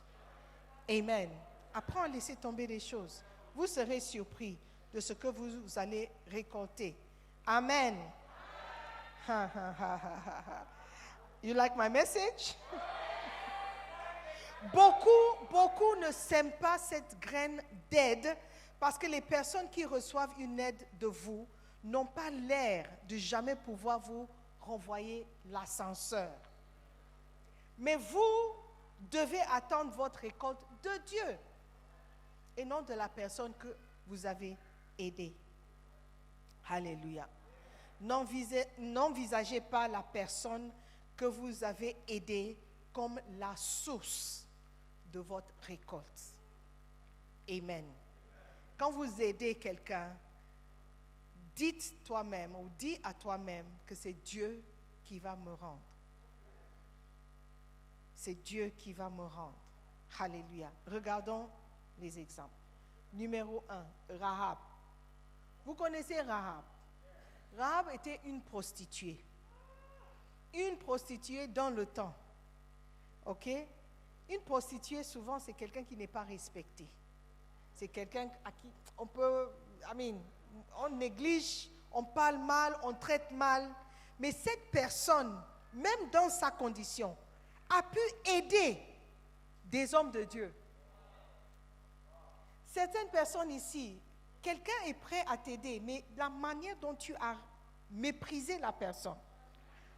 S5: Amen. Apprends à laisser tomber les choses. Vous serez surpris de ce que vous allez récolter. Amen. You like my message? Beaucoup ne sèment pas cette graine d'aide parce que les personnes qui reçoivent une aide de vous n'ont pas l'air de jamais pouvoir vous renvoyer l'ascenseur. Mais vous devez attendre votre récolte de Dieu et non de la personne que vous avez aidée. Alléluia. N'envisagez pas la personne que vous avez aidée comme la source de votre récolte. Amen. Quand vous aidez quelqu'un, dites toi-même ou dis à toi-même que c'est Dieu qui va me rendre. C'est Dieu qui va me rendre. Alléluia. Regardons les exemples. Numéro 1, Rahab. Vous connaissez Rahab. Rahab était une prostituée. Une prostituée dans le temps. OK? Une prostituée, souvent, c'est quelqu'un qui n'est pas respecté. C'est quelqu'un à qui on néglige, on parle mal, on traite mal. Mais cette personne, même dans sa condition, a pu aider des hommes de Dieu. Certaines personnes ici, quelqu'un est prêt à t'aider, mais la manière dont tu as méprisé la personne,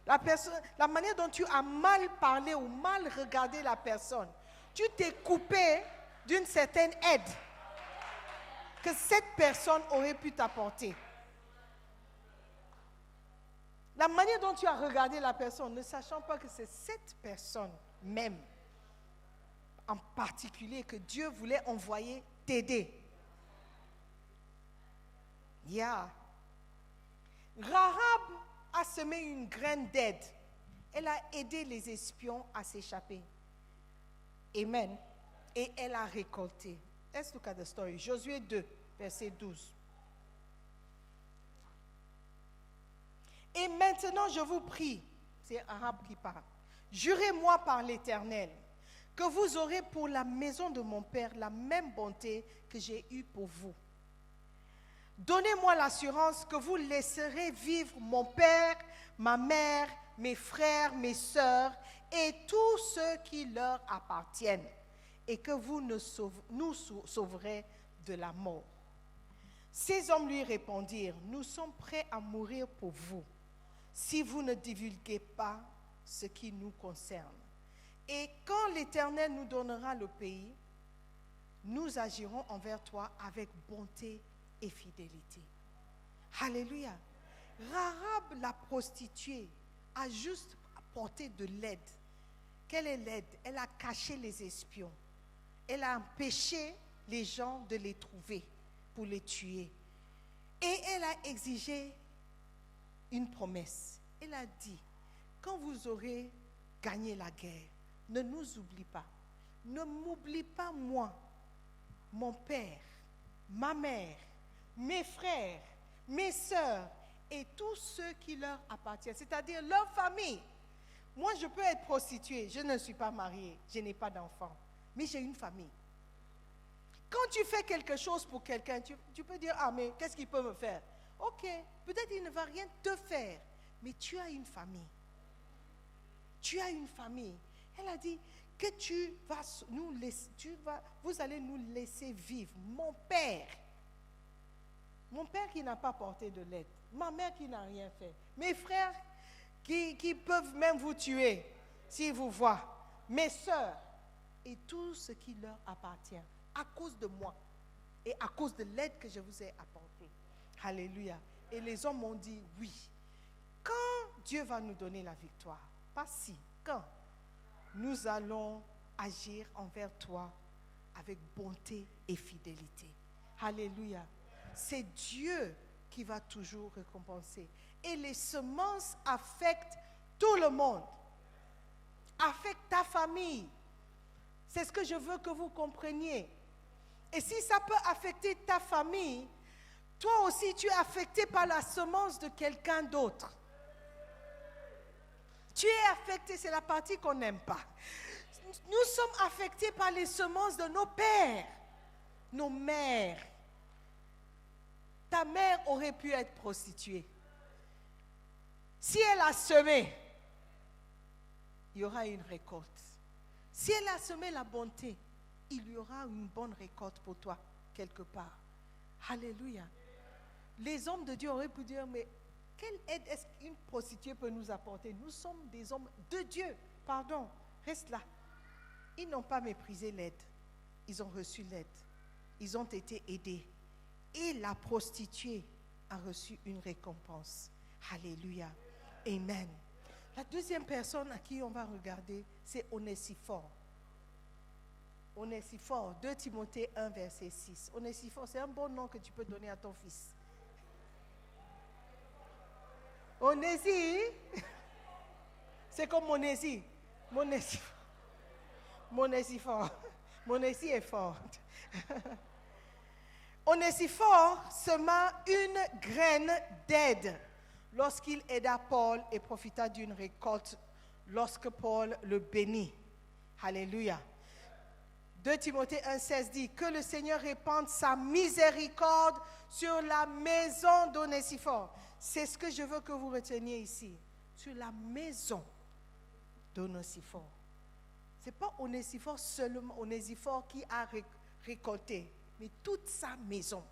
S5: la manière dont tu as mal parlé ou mal regardé la personne, tu t'es coupé d'une certaine aide que cette personne aurait pu t'apporter. La manière dont tu as regardé la personne, ne sachant pas que c'est cette personne même, en particulier, que Dieu voulait envoyer t'aider. Rahab a semé une graine d'aide. Elle a aidé les espions à s'échapper. Amen. Et elle a récolté. Let's look at the story. Josué 2, verset 12. Et maintenant, je vous prie, c'est Arabe qui parle, jurez-moi par l'Éternel que vous aurez pour la maison de mon père la même bonté que j'ai eue pour vous. Donnez-moi l'assurance que vous laisserez vivre mon père, ma mère, mes frères, mes sœurs et tous ceux qui leur appartiennent, et que vous nous sauverez de la mort. Ces hommes lui répondirent, nous sommes prêts à mourir pour vous, si vous ne divulguez pas ce qui nous concerne. Et quand l'Éternel nous donnera le pays, nous agirons envers toi avec bonté et fidélité. Alléluia. Rahab, la prostituée, a juste apporté de l'aide. Quelle est l'aide? Elle a caché les espions. Elle a empêché les gens de les trouver pour les tuer. Et elle a exigé une promesse. Elle a dit, quand vous aurez gagné la guerre, ne nous oublie pas. Ne m'oublie pas moi, mon père, ma mère, mes frères, mes sœurs et tous ceux qui leur appartiennent, c'est-à-dire leur famille. Moi, je peux être prostituée, je ne suis pas mariée, je n'ai pas d'enfant, mais j'ai une famille. Quand tu fais quelque chose pour quelqu'un, tu peux dire, ah mais qu'est-ce qu'il peut me faire? Ok, peut-être il ne va rien te faire, mais tu as une famille. Tu as une famille. Elle a dit que vous allez nous laisser vivre. Mon père qui n'a pas porté de l'aide, ma mère qui n'a rien fait, mes frères qui peuvent même vous tuer s'ils vous voient, mes sœurs et tout ce qui leur appartient à cause de moi et à cause de l'aide que je vous ai apportée. Alléluia. Et les hommes m'ont dit oui. Quand Dieu va nous donner la victoire, pas si, quand nous allons agir envers toi avec bonté et fidélité. Alléluia. C'est Dieu qui va toujours récompenser. Et les semences affectent tout le monde. Affectent ta famille. C'est ce que je veux que vous compreniez. Et si ça peut affecter ta famille, toi aussi tu es affecté par la semence de quelqu'un d'autre. Tu es affecté, c'est la partie qu'on n'aime pas. Nous sommes affectés par les semences de nos pères, nos mères. Ta mère aurait pu être prostituée. Si elle a semé, il y aura une récolte. Si elle a semé la bonté, il y aura une bonne récolte pour toi, quelque part. Alléluia. Les hommes de Dieu auraient pu dire, mais quelle aide est-ce qu'une prostituée peut nous apporter? Nous sommes des hommes de Dieu. Pardon, reste là. Ils n'ont pas méprisé l'aide. Ils ont reçu l'aide. Ils ont été aidés. Et la prostituée a reçu une récompense. Alléluia. Amen. La deuxième personne à qui on va regarder, c'est Onésiphore. Onésiphore, 2 Timothée 1, verset 6. Onésiphore, c'est un bon nom que tu peux donner à ton fils. Onésie, c'est comme Monésie. Monésiphore. Monésie est forte. Onésiphore sema une graine d'aide lorsqu'il aida Paul et profita d'une récolte lorsque Paul le bénit. Alléluia. 2 Timothée 1,16 dit que le Seigneur répande sa miséricorde sur la maison d'Onésiphore. C'est ce que je veux que vous reteniez ici. Sur la maison d'Onésiphore. Ce n'est pas Onésiphore seulement, Onésiphore qui a récolté, mais toute sa maison.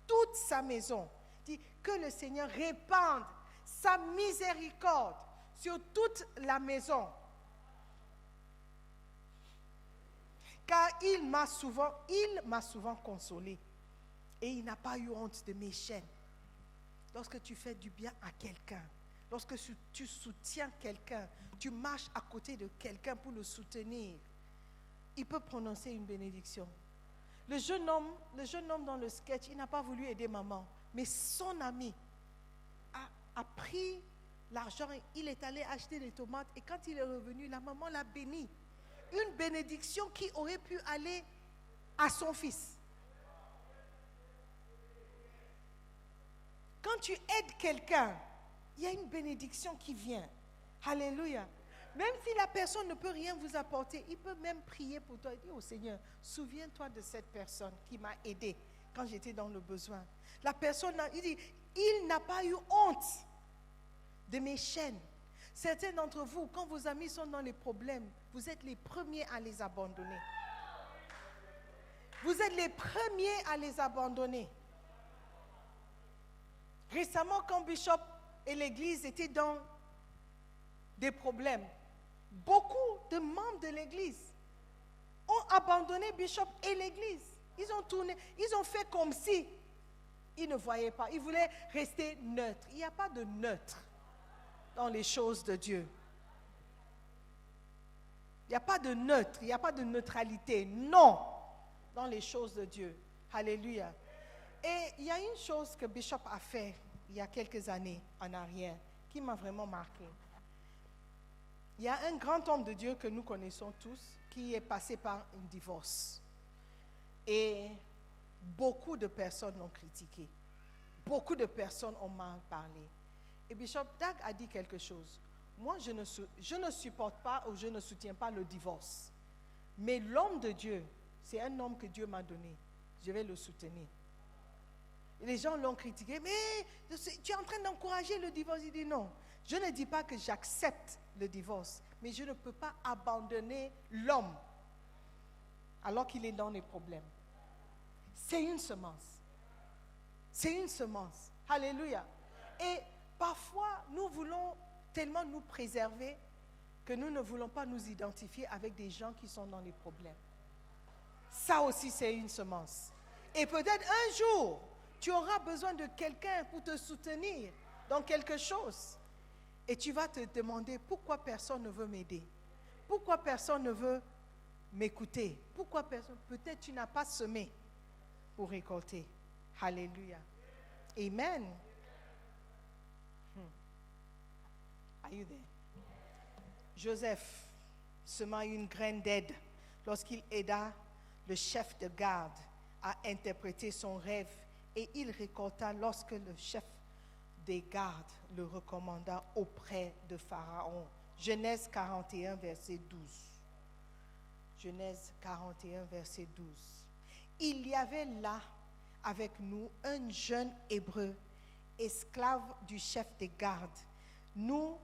S5: Toute sa maison. Dit que le Seigneur répande sa miséricorde sur toute la maison. Car il m'a souvent consolé et il n'a pas eu honte de mes chaînes. Lorsque tu fais du bien à quelqu'un, lorsque tu soutiens quelqu'un, tu marches à côté de quelqu'un pour le soutenir, il peut prononcer une bénédiction. Le jeune homme dans le sketch, il n'a pas voulu aider maman, mais son ami a pris l'argent, il est allé acheter des tomates et quand il est revenu, la maman l'a béni. Une bénédiction qui aurait pu aller à son fils. Quand tu aides quelqu'un, il y a une bénédiction qui vient. Alléluia. Même si la personne ne peut rien vous apporter, il peut même prier pour toi et dire, oh Seigneur, souviens-toi de cette personne qui m'a aidé quand j'étais dans le besoin. La personne, il dit, il n'a pas eu honte de mes chaînes. Certains d'entre vous, quand vos amis sont dans les problèmes, vous êtes les premiers à les abandonner. Vous êtes les premiers à les abandonner. Récemment, quand Bishop et l'Église étaient dans des problèmes, beaucoup de membres de l'Église ont abandonné Bishop et l'Église. Ils ont tourné, ils ont fait comme si ils ne voyaient pas. Ils voulaient rester neutres. Il n'y a pas de neutre dans les choses de Dieu. Il n'y a pas de neutre, il n'y a pas de neutralité. Non, dans les choses de Dieu. Alléluia. Et il y a une chose que Bishop a fait il y a quelques années en arrière qui m'a vraiment marqué. Il y a un grand homme de Dieu que nous connaissons tous qui est passé par un divorce. Et beaucoup de personnes l'ont critiqué. Beaucoup de personnes ont mal parlé. Et Bishop Dag a dit quelque chose. Moi, je ne supporte pas ou je ne soutiens pas le divorce. Mais l'homme de Dieu, c'est un homme que Dieu m'a donné. Je vais le soutenir. Et les gens l'ont critiqué. Mais tu es en train d'encourager le divorce. Il dit non. Je ne dis pas que j'accepte le divorce. Mais je ne peux pas abandonner l'homme alors qu'il est dans les problèmes. C'est une semence. C'est une semence. Alléluia. Et parfois, nous voulons tellement nous préserver que nous ne voulons pas nous identifier avec des gens qui sont dans les problèmes. Ça aussi, c'est une semence. Et peut-être un jour, tu auras besoin de quelqu'un pour te soutenir dans quelque chose. Et tu vas te demander pourquoi personne ne veut m'aider. Pourquoi personne ne veut m'écouter. Pourquoi personne? Peut-être tu n'as pas semé pour récolter. Alléluia. Amen. Are you there? Joseph sema une graine d'aide lorsqu'il aida le chef de garde à interpréter son rêve et il récolta lorsque le chef des gardes le recommanda auprès de Pharaon. Genèse 41, verset 12. Genèse 41, verset 12. Il y avait là avec nous un jeune Hébreu, esclave du chef des gardes. Nous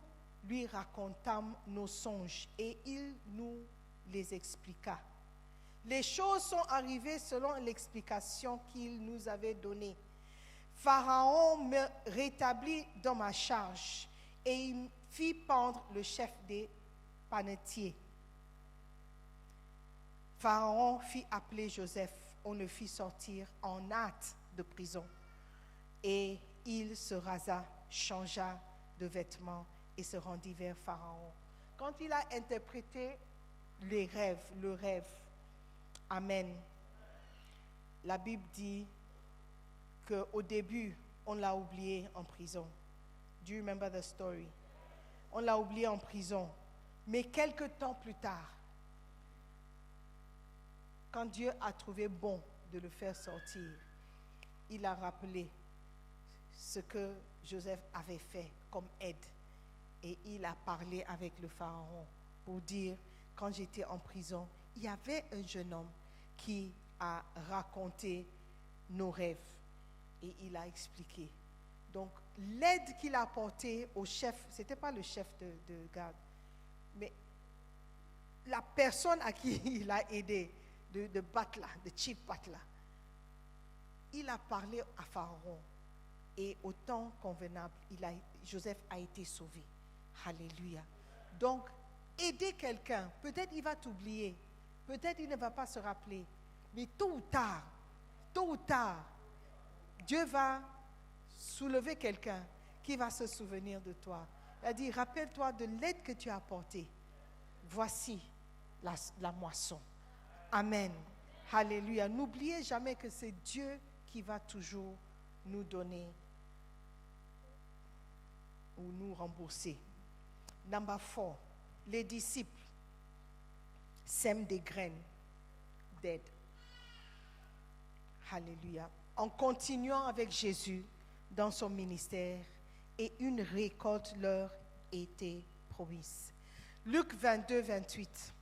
S5: lui racontâmes nos songes et il nous les expliqua. Les choses sont arrivées selon l'explication qu'il nous avait donnée. Pharaon me rétablit dans ma charge et il fit pendre le chef des panetiers. Pharaon fit appeler Joseph. On le fit sortir en hâte de prison. Et il se rasa, changea de vêtements et se rendit vers Pharaon. Quand il a interprété le rêve, Amen, la Bible dit qu'au début, on l'a oublié en prison. Do you remember the story? On l'a oublié en prison. Mais quelque temps plus tard, quand Dieu a trouvé bon de le faire sortir, il a rappelé ce que Joseph avait fait comme aide. Et il a parlé avec le Pharaon pour dire, quand j'étais en prison, il y avait un jeune homme qui a raconté nos rêves. Et il a expliqué. Donc, l'aide qu'il a apportée au chef, ce n'était pas le chef de garde, mais la personne à qui il a aidé, de butler, de chief butler, il a parlé à Pharaon. Et au temps convenable, Joseph a été sauvé. Alléluia. Donc, aider quelqu'un, peut-être il va t'oublier, peut-être il ne va pas se rappeler, mais tôt ou tard, Dieu va soulever quelqu'un qui va se souvenir de toi. Il a dit, rappelle-toi de l'aide que tu as apportée. Voici la moisson. Amen. Alléluia. N'oubliez jamais que c'est Dieu qui va toujours nous donner ou nous rembourser. Number 4, les disciples sèment des graines d'aide. Alléluia. En continuant avec Jésus dans son ministère et une récolte leur était promise. Luc 22, 28.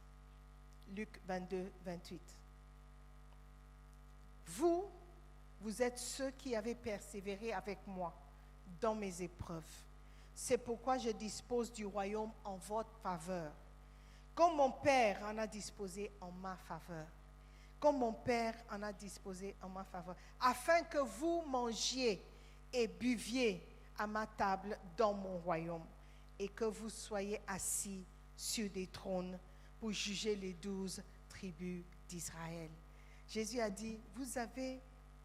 S5: Luc 22, 28. Vous êtes ceux qui avez persévéré avec moi dans mes épreuves. C'est pourquoi je dispose du royaume en votre faveur, comme mon Père en a disposé en ma faveur. Comme mon Père en a disposé en ma faveur, afin que vous mangiez et buviez à ma table dans mon royaume, et que vous soyez assis sur des trônes pour juger les 12 tribus d'Israël. Jésus a dit, vous avez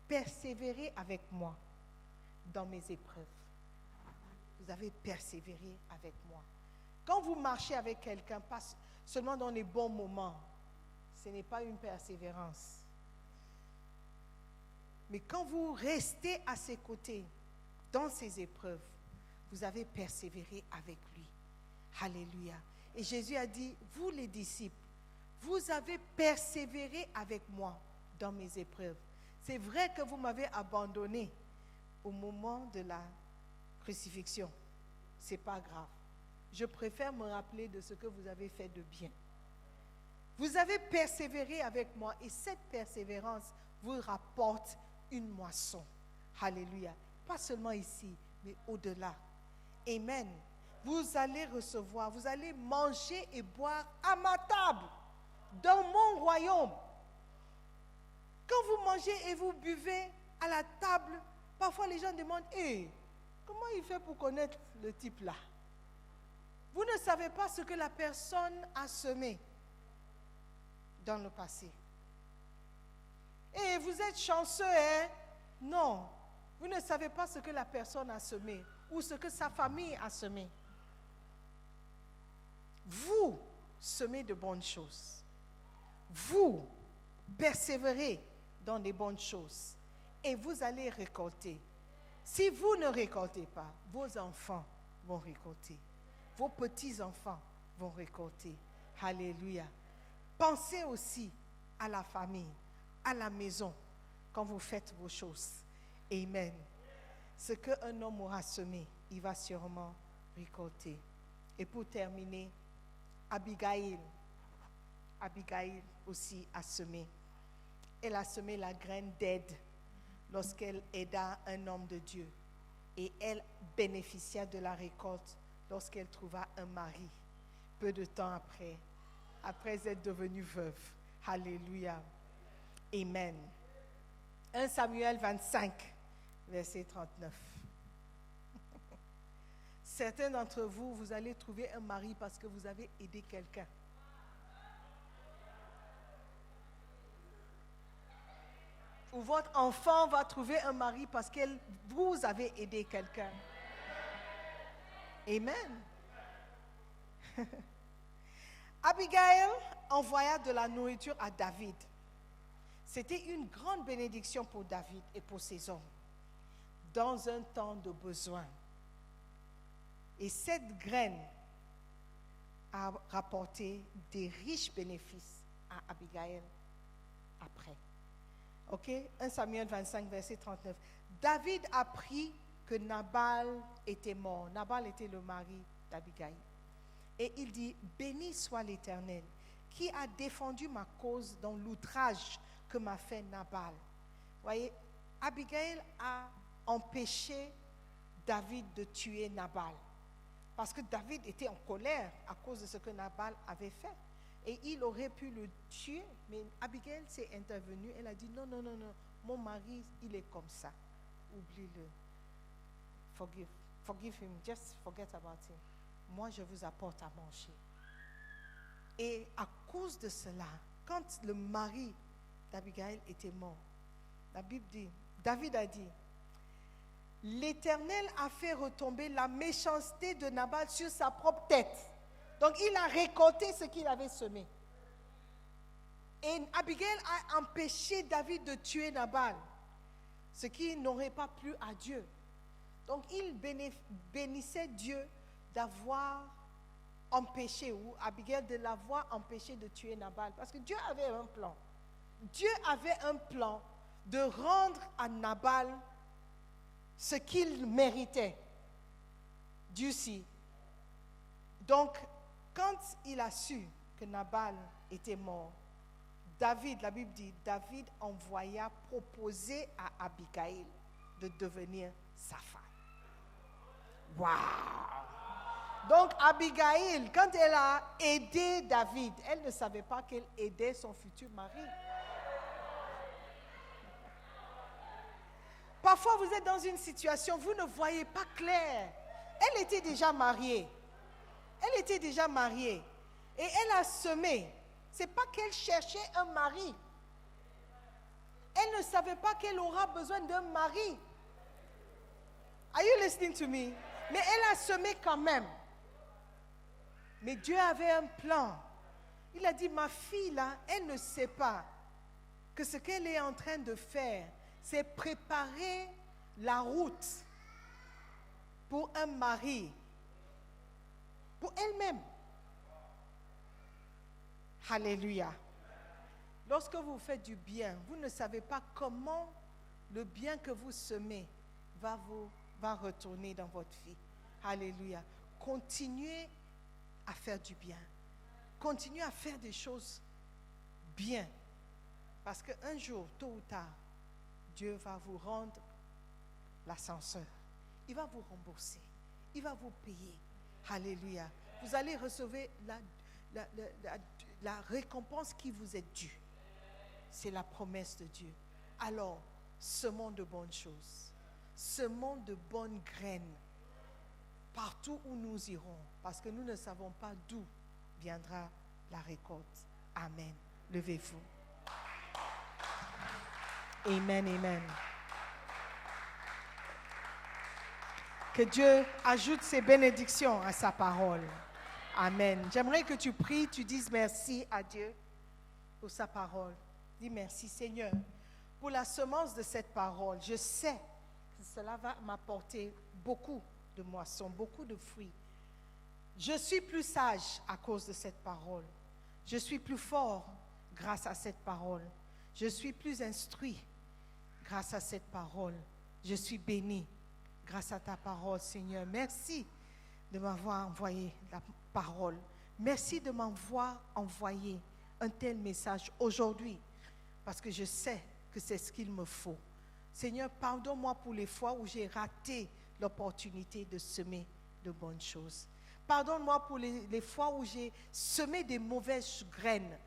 S5: persévéré avec moi dans mes épreuves. Vous avez persévéré avec moi. Quand vous marchez avec quelqu'un, pas seulement dans les bons moments, ce n'est pas une persévérance. Mais quand vous restez à ses côtés, dans ses épreuves, vous avez persévéré avec lui. Alléluia. Et Jésus a dit, vous les disciples, vous avez persévéré avec moi dans mes épreuves. C'est vrai que vous m'avez abandonné au moment de la crucifixion. Ce n'est pas grave. Je préfère me rappeler de ce que vous avez fait de bien. Vous avez persévéré avec moi et cette persévérance vous rapporte une moisson. Alléluia. Pas seulement ici, mais au-delà. Amen. Vous allez recevoir, vous allez manger et boire à ma table, dans mon royaume. Quand vous mangez et vous buvez à la table, parfois les gens demandent, comment il fait pour connaître le type là? Vous ne savez pas ce que la personne a semé dans le passé. Et vous êtes chanceux, hein? Non, vous ne savez pas ce que la personne a semé ou ce que sa famille a semé. Vous semez de bonnes choses. Vous persévérez dans les bonnes choses et vous allez récolter. Si vous ne récoltez pas, vos enfants vont récolter. Vos petits-enfants vont récolter. Alléluia. Pensez aussi à la famille, à la maison, quand vous faites vos choses. Amen. Ce qu'un homme aura semé, il va sûrement récolter. Et pour terminer, Abigail aussi a semé. Elle a semé la graine d'aide lorsqu'elle aida un homme de Dieu. Et elle bénéficia de la récolte lorsqu'elle trouva un mari, peu de temps après être devenue veuve. Alléluia. Amen. 1 Samuel 25, verset 39. Certains d'entre vous, vous allez trouver un mari parce que vous avez aidé quelqu'un. Ou votre enfant va trouver un mari parce que vous avez aidé quelqu'un. Amen. Abigail envoya de la nourriture à David. C'était une grande bénédiction pour David et pour ses hommes dans un temps de besoin. Et cette graine a rapporté des riches bénéfices à Abigail après. Ok? 1 Samuel 25, verset 39. David apprit que Nabal était mort. Nabal était le mari d'Abigail. Et il dit, béni soit l'Éternel, qui a défendu ma cause dans l'outrage que m'a fait Nabal. Voyez, Abigail a empêché David de tuer Nabal. Parce que David était en colère à cause de ce que Nabal avait fait. Et il aurait pu le tuer, mais Abigail s'est intervenue. Elle a dit, non, mon mari, il est comme ça. Oublie-le. Forgive him, just forget about him. Moi, je vous apporte à manger. Et à cause de cela, quand le mari d'Abigail était mort, la Bible dit, David a dit, l'Éternel a fait retomber la méchanceté de Nabal sur sa propre tête. Donc, il a récolté ce qu'il avait semé. Et Abigail a empêché David de tuer Nabal, ce qui n'aurait pas plu à Dieu. Donc, il bénissait Dieu d'avoir empêché, ou Abigail de l'avoir empêché de tuer Nabal. Parce que Dieu avait un plan. Dieu avait un plan de rendre à Nabal ce qu'il méritait. Dieu si. Donc, quand il a su que Nabal était mort, David, la Bible dit, David envoya proposer à Abigail de devenir sa femme. Waouh! Donc Abigail, quand elle a aidé David, elle ne savait pas qu'elle aidait son futur mari. Parfois, vous êtes dans une situation, vous ne voyez pas clair. Elle était déjà mariée. Elle était déjà mariée. Et elle a semé. Ce n'est pas qu'elle cherchait un mari. Elle ne savait pas qu'elle aura besoin d'un mari. Are you listening to me? Mais elle a semé quand même. Mais Dieu avait un plan. Il a dit, ma fille là, elle ne sait pas que ce qu'elle est en train de faire, c'est préparer la route pour un mari, pour elle-même. Alléluia. Lorsque vous faites du bien, vous ne savez pas comment le bien que vous semez va retourner dans votre vie. Alléluia. Continuez à faire du bien. Continuez à faire des choses bien. Parce qu'un jour, tôt ou tard, Dieu va vous rendre l'ascenseur. Il va vous rembourser. Il va vous payer. Alléluia. Vous allez recevoir la récompense qui vous est due. C'est la promesse de Dieu. Alors, semons de bonnes choses. Semons de bonnes graines partout où nous irons. Parce que nous ne savons pas d'où viendra la récolte. Amen. Levez-vous. Amen, amen. Que Dieu ajoute ses bénédictions à sa parole. Amen. J'aimerais que tu pries, tu dises merci à Dieu pour sa parole. Dis merci Seigneur pour la semence de cette parole. Je sais que cela va m'apporter beaucoup de moissons, beaucoup de fruits. Je suis plus sage à cause de cette parole. Je suis plus fort grâce à cette parole. Je suis plus instruit grâce à cette parole. Je suis béni grâce à ta parole, Seigneur. Merci de m'avoir envoyé la parole. Merci de m'avoir envoyé un tel message aujourd'hui, parce que je sais que c'est ce qu'il me faut. Seigneur, pardonne-moi pour les fois où j'ai raté l'opportunité de semer de bonnes choses. Pardonne-moi pour les fois où j'ai semé des mauvaises graines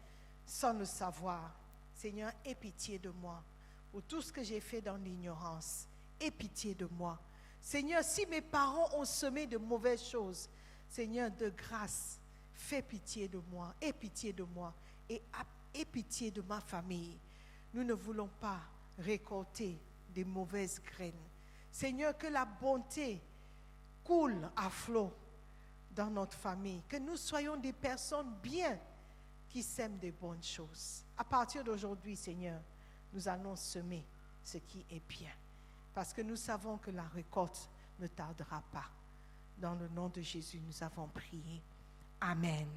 S5: sans le savoir. Seigneur, aie pitié de moi pour tout ce que j'ai fait dans l'ignorance. Aie pitié de moi. Seigneur, si mes parents ont semé de mauvaises choses, Seigneur, de grâce, fais pitié de moi, aie pitié de moi et aie pitié de ma famille. Nous ne voulons pas récolter des mauvaises graines. Seigneur, que la bonté coule à flot dans notre famille, que nous soyons des personnes bien qui sèment des bonnes choses. À partir d'aujourd'hui, Seigneur, nous allons semer ce qui est bien, parce que nous savons que la récolte ne tardera pas. Dans le nom de Jésus, nous avons prié. Amen.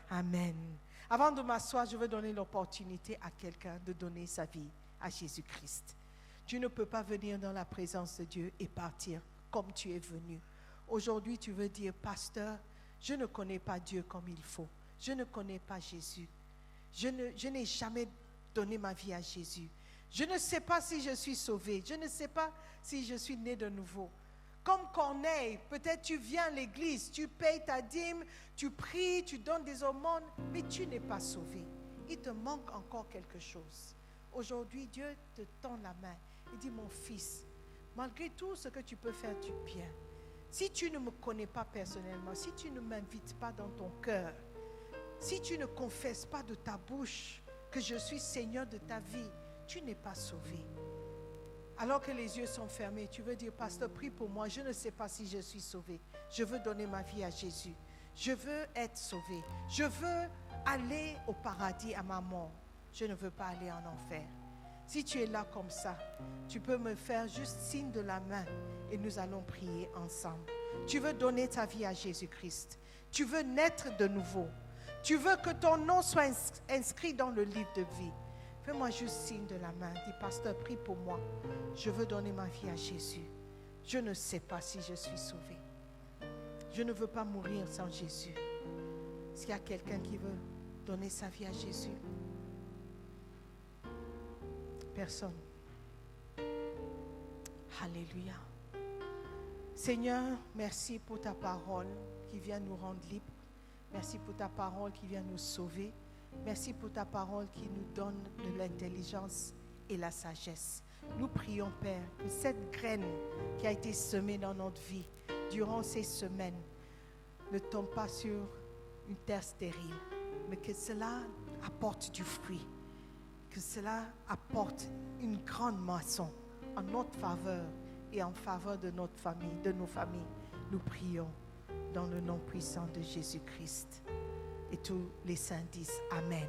S5: Amen. Avant de m'asseoir, je veux donner l'opportunité à quelqu'un de donner sa vie à Jésus-Christ. Tu ne peux pas venir dans la présence de Dieu et partir comme tu es venu. Aujourd'hui, tu veux dire, pasteur, je ne connais pas Dieu comme il faut. Je ne connais pas Jésus. Je n'ai jamais donné ma vie à Jésus. Je ne sais pas si je suis sauvé. Je ne sais pas si je suis né de nouveau. Comme Corneille, peut-être tu viens à l'église, tu payes ta dîme, tu pries, tu donnes des aumônes, mais tu n'es pas sauvé. Il te manque encore quelque chose. Aujourd'hui, Dieu te tend la main et dit, mon fils, malgré tout ce que tu peux faire du bien, si tu ne me connais pas personnellement, si tu ne m'invites pas dans ton cœur, si tu ne confesses pas de ta bouche que je suis Seigneur de ta vie, tu n'es pas sauvé. Alors que les yeux sont fermés, tu veux dire, pasteur, prie pour moi, je ne sais pas si je suis sauvé. Je veux donner ma vie à Jésus. Je veux être sauvé. Je veux aller au paradis à ma mort. Je ne veux pas aller en enfer. Si tu es là comme ça, tu peux me faire juste signe de la main et nous allons prier ensemble. Tu veux donner ta vie à Jésus-Christ. Tu veux naître de nouveau. Tu veux que ton nom soit inscrit dans le livre de vie. Fais-moi juste signe de la main. Dis, pasteur, prie pour moi. Je veux donner ma vie à Jésus. Je ne sais pas si je suis sauvé. Je ne veux pas mourir sans Jésus. Est-ce qu'il y a quelqu'un qui veut donner sa vie à Jésus? Personne. Alléluia. Seigneur, merci pour ta parole qui vient nous rendre libres. Merci pour ta parole qui vient nous sauver. Merci pour ta parole qui nous donne de l'intelligence et la sagesse. Nous prions, Père, que cette graine qui a été semée dans notre vie durant ces semaines ne tombe pas sur une terre stérile, mais que cela apporte du fruit, que cela apporte une grande moisson en notre faveur et en faveur de notre famille, de nos familles. Nous prions dans le nom puissant de Jésus-Christ. Et tous les saints disent Amen.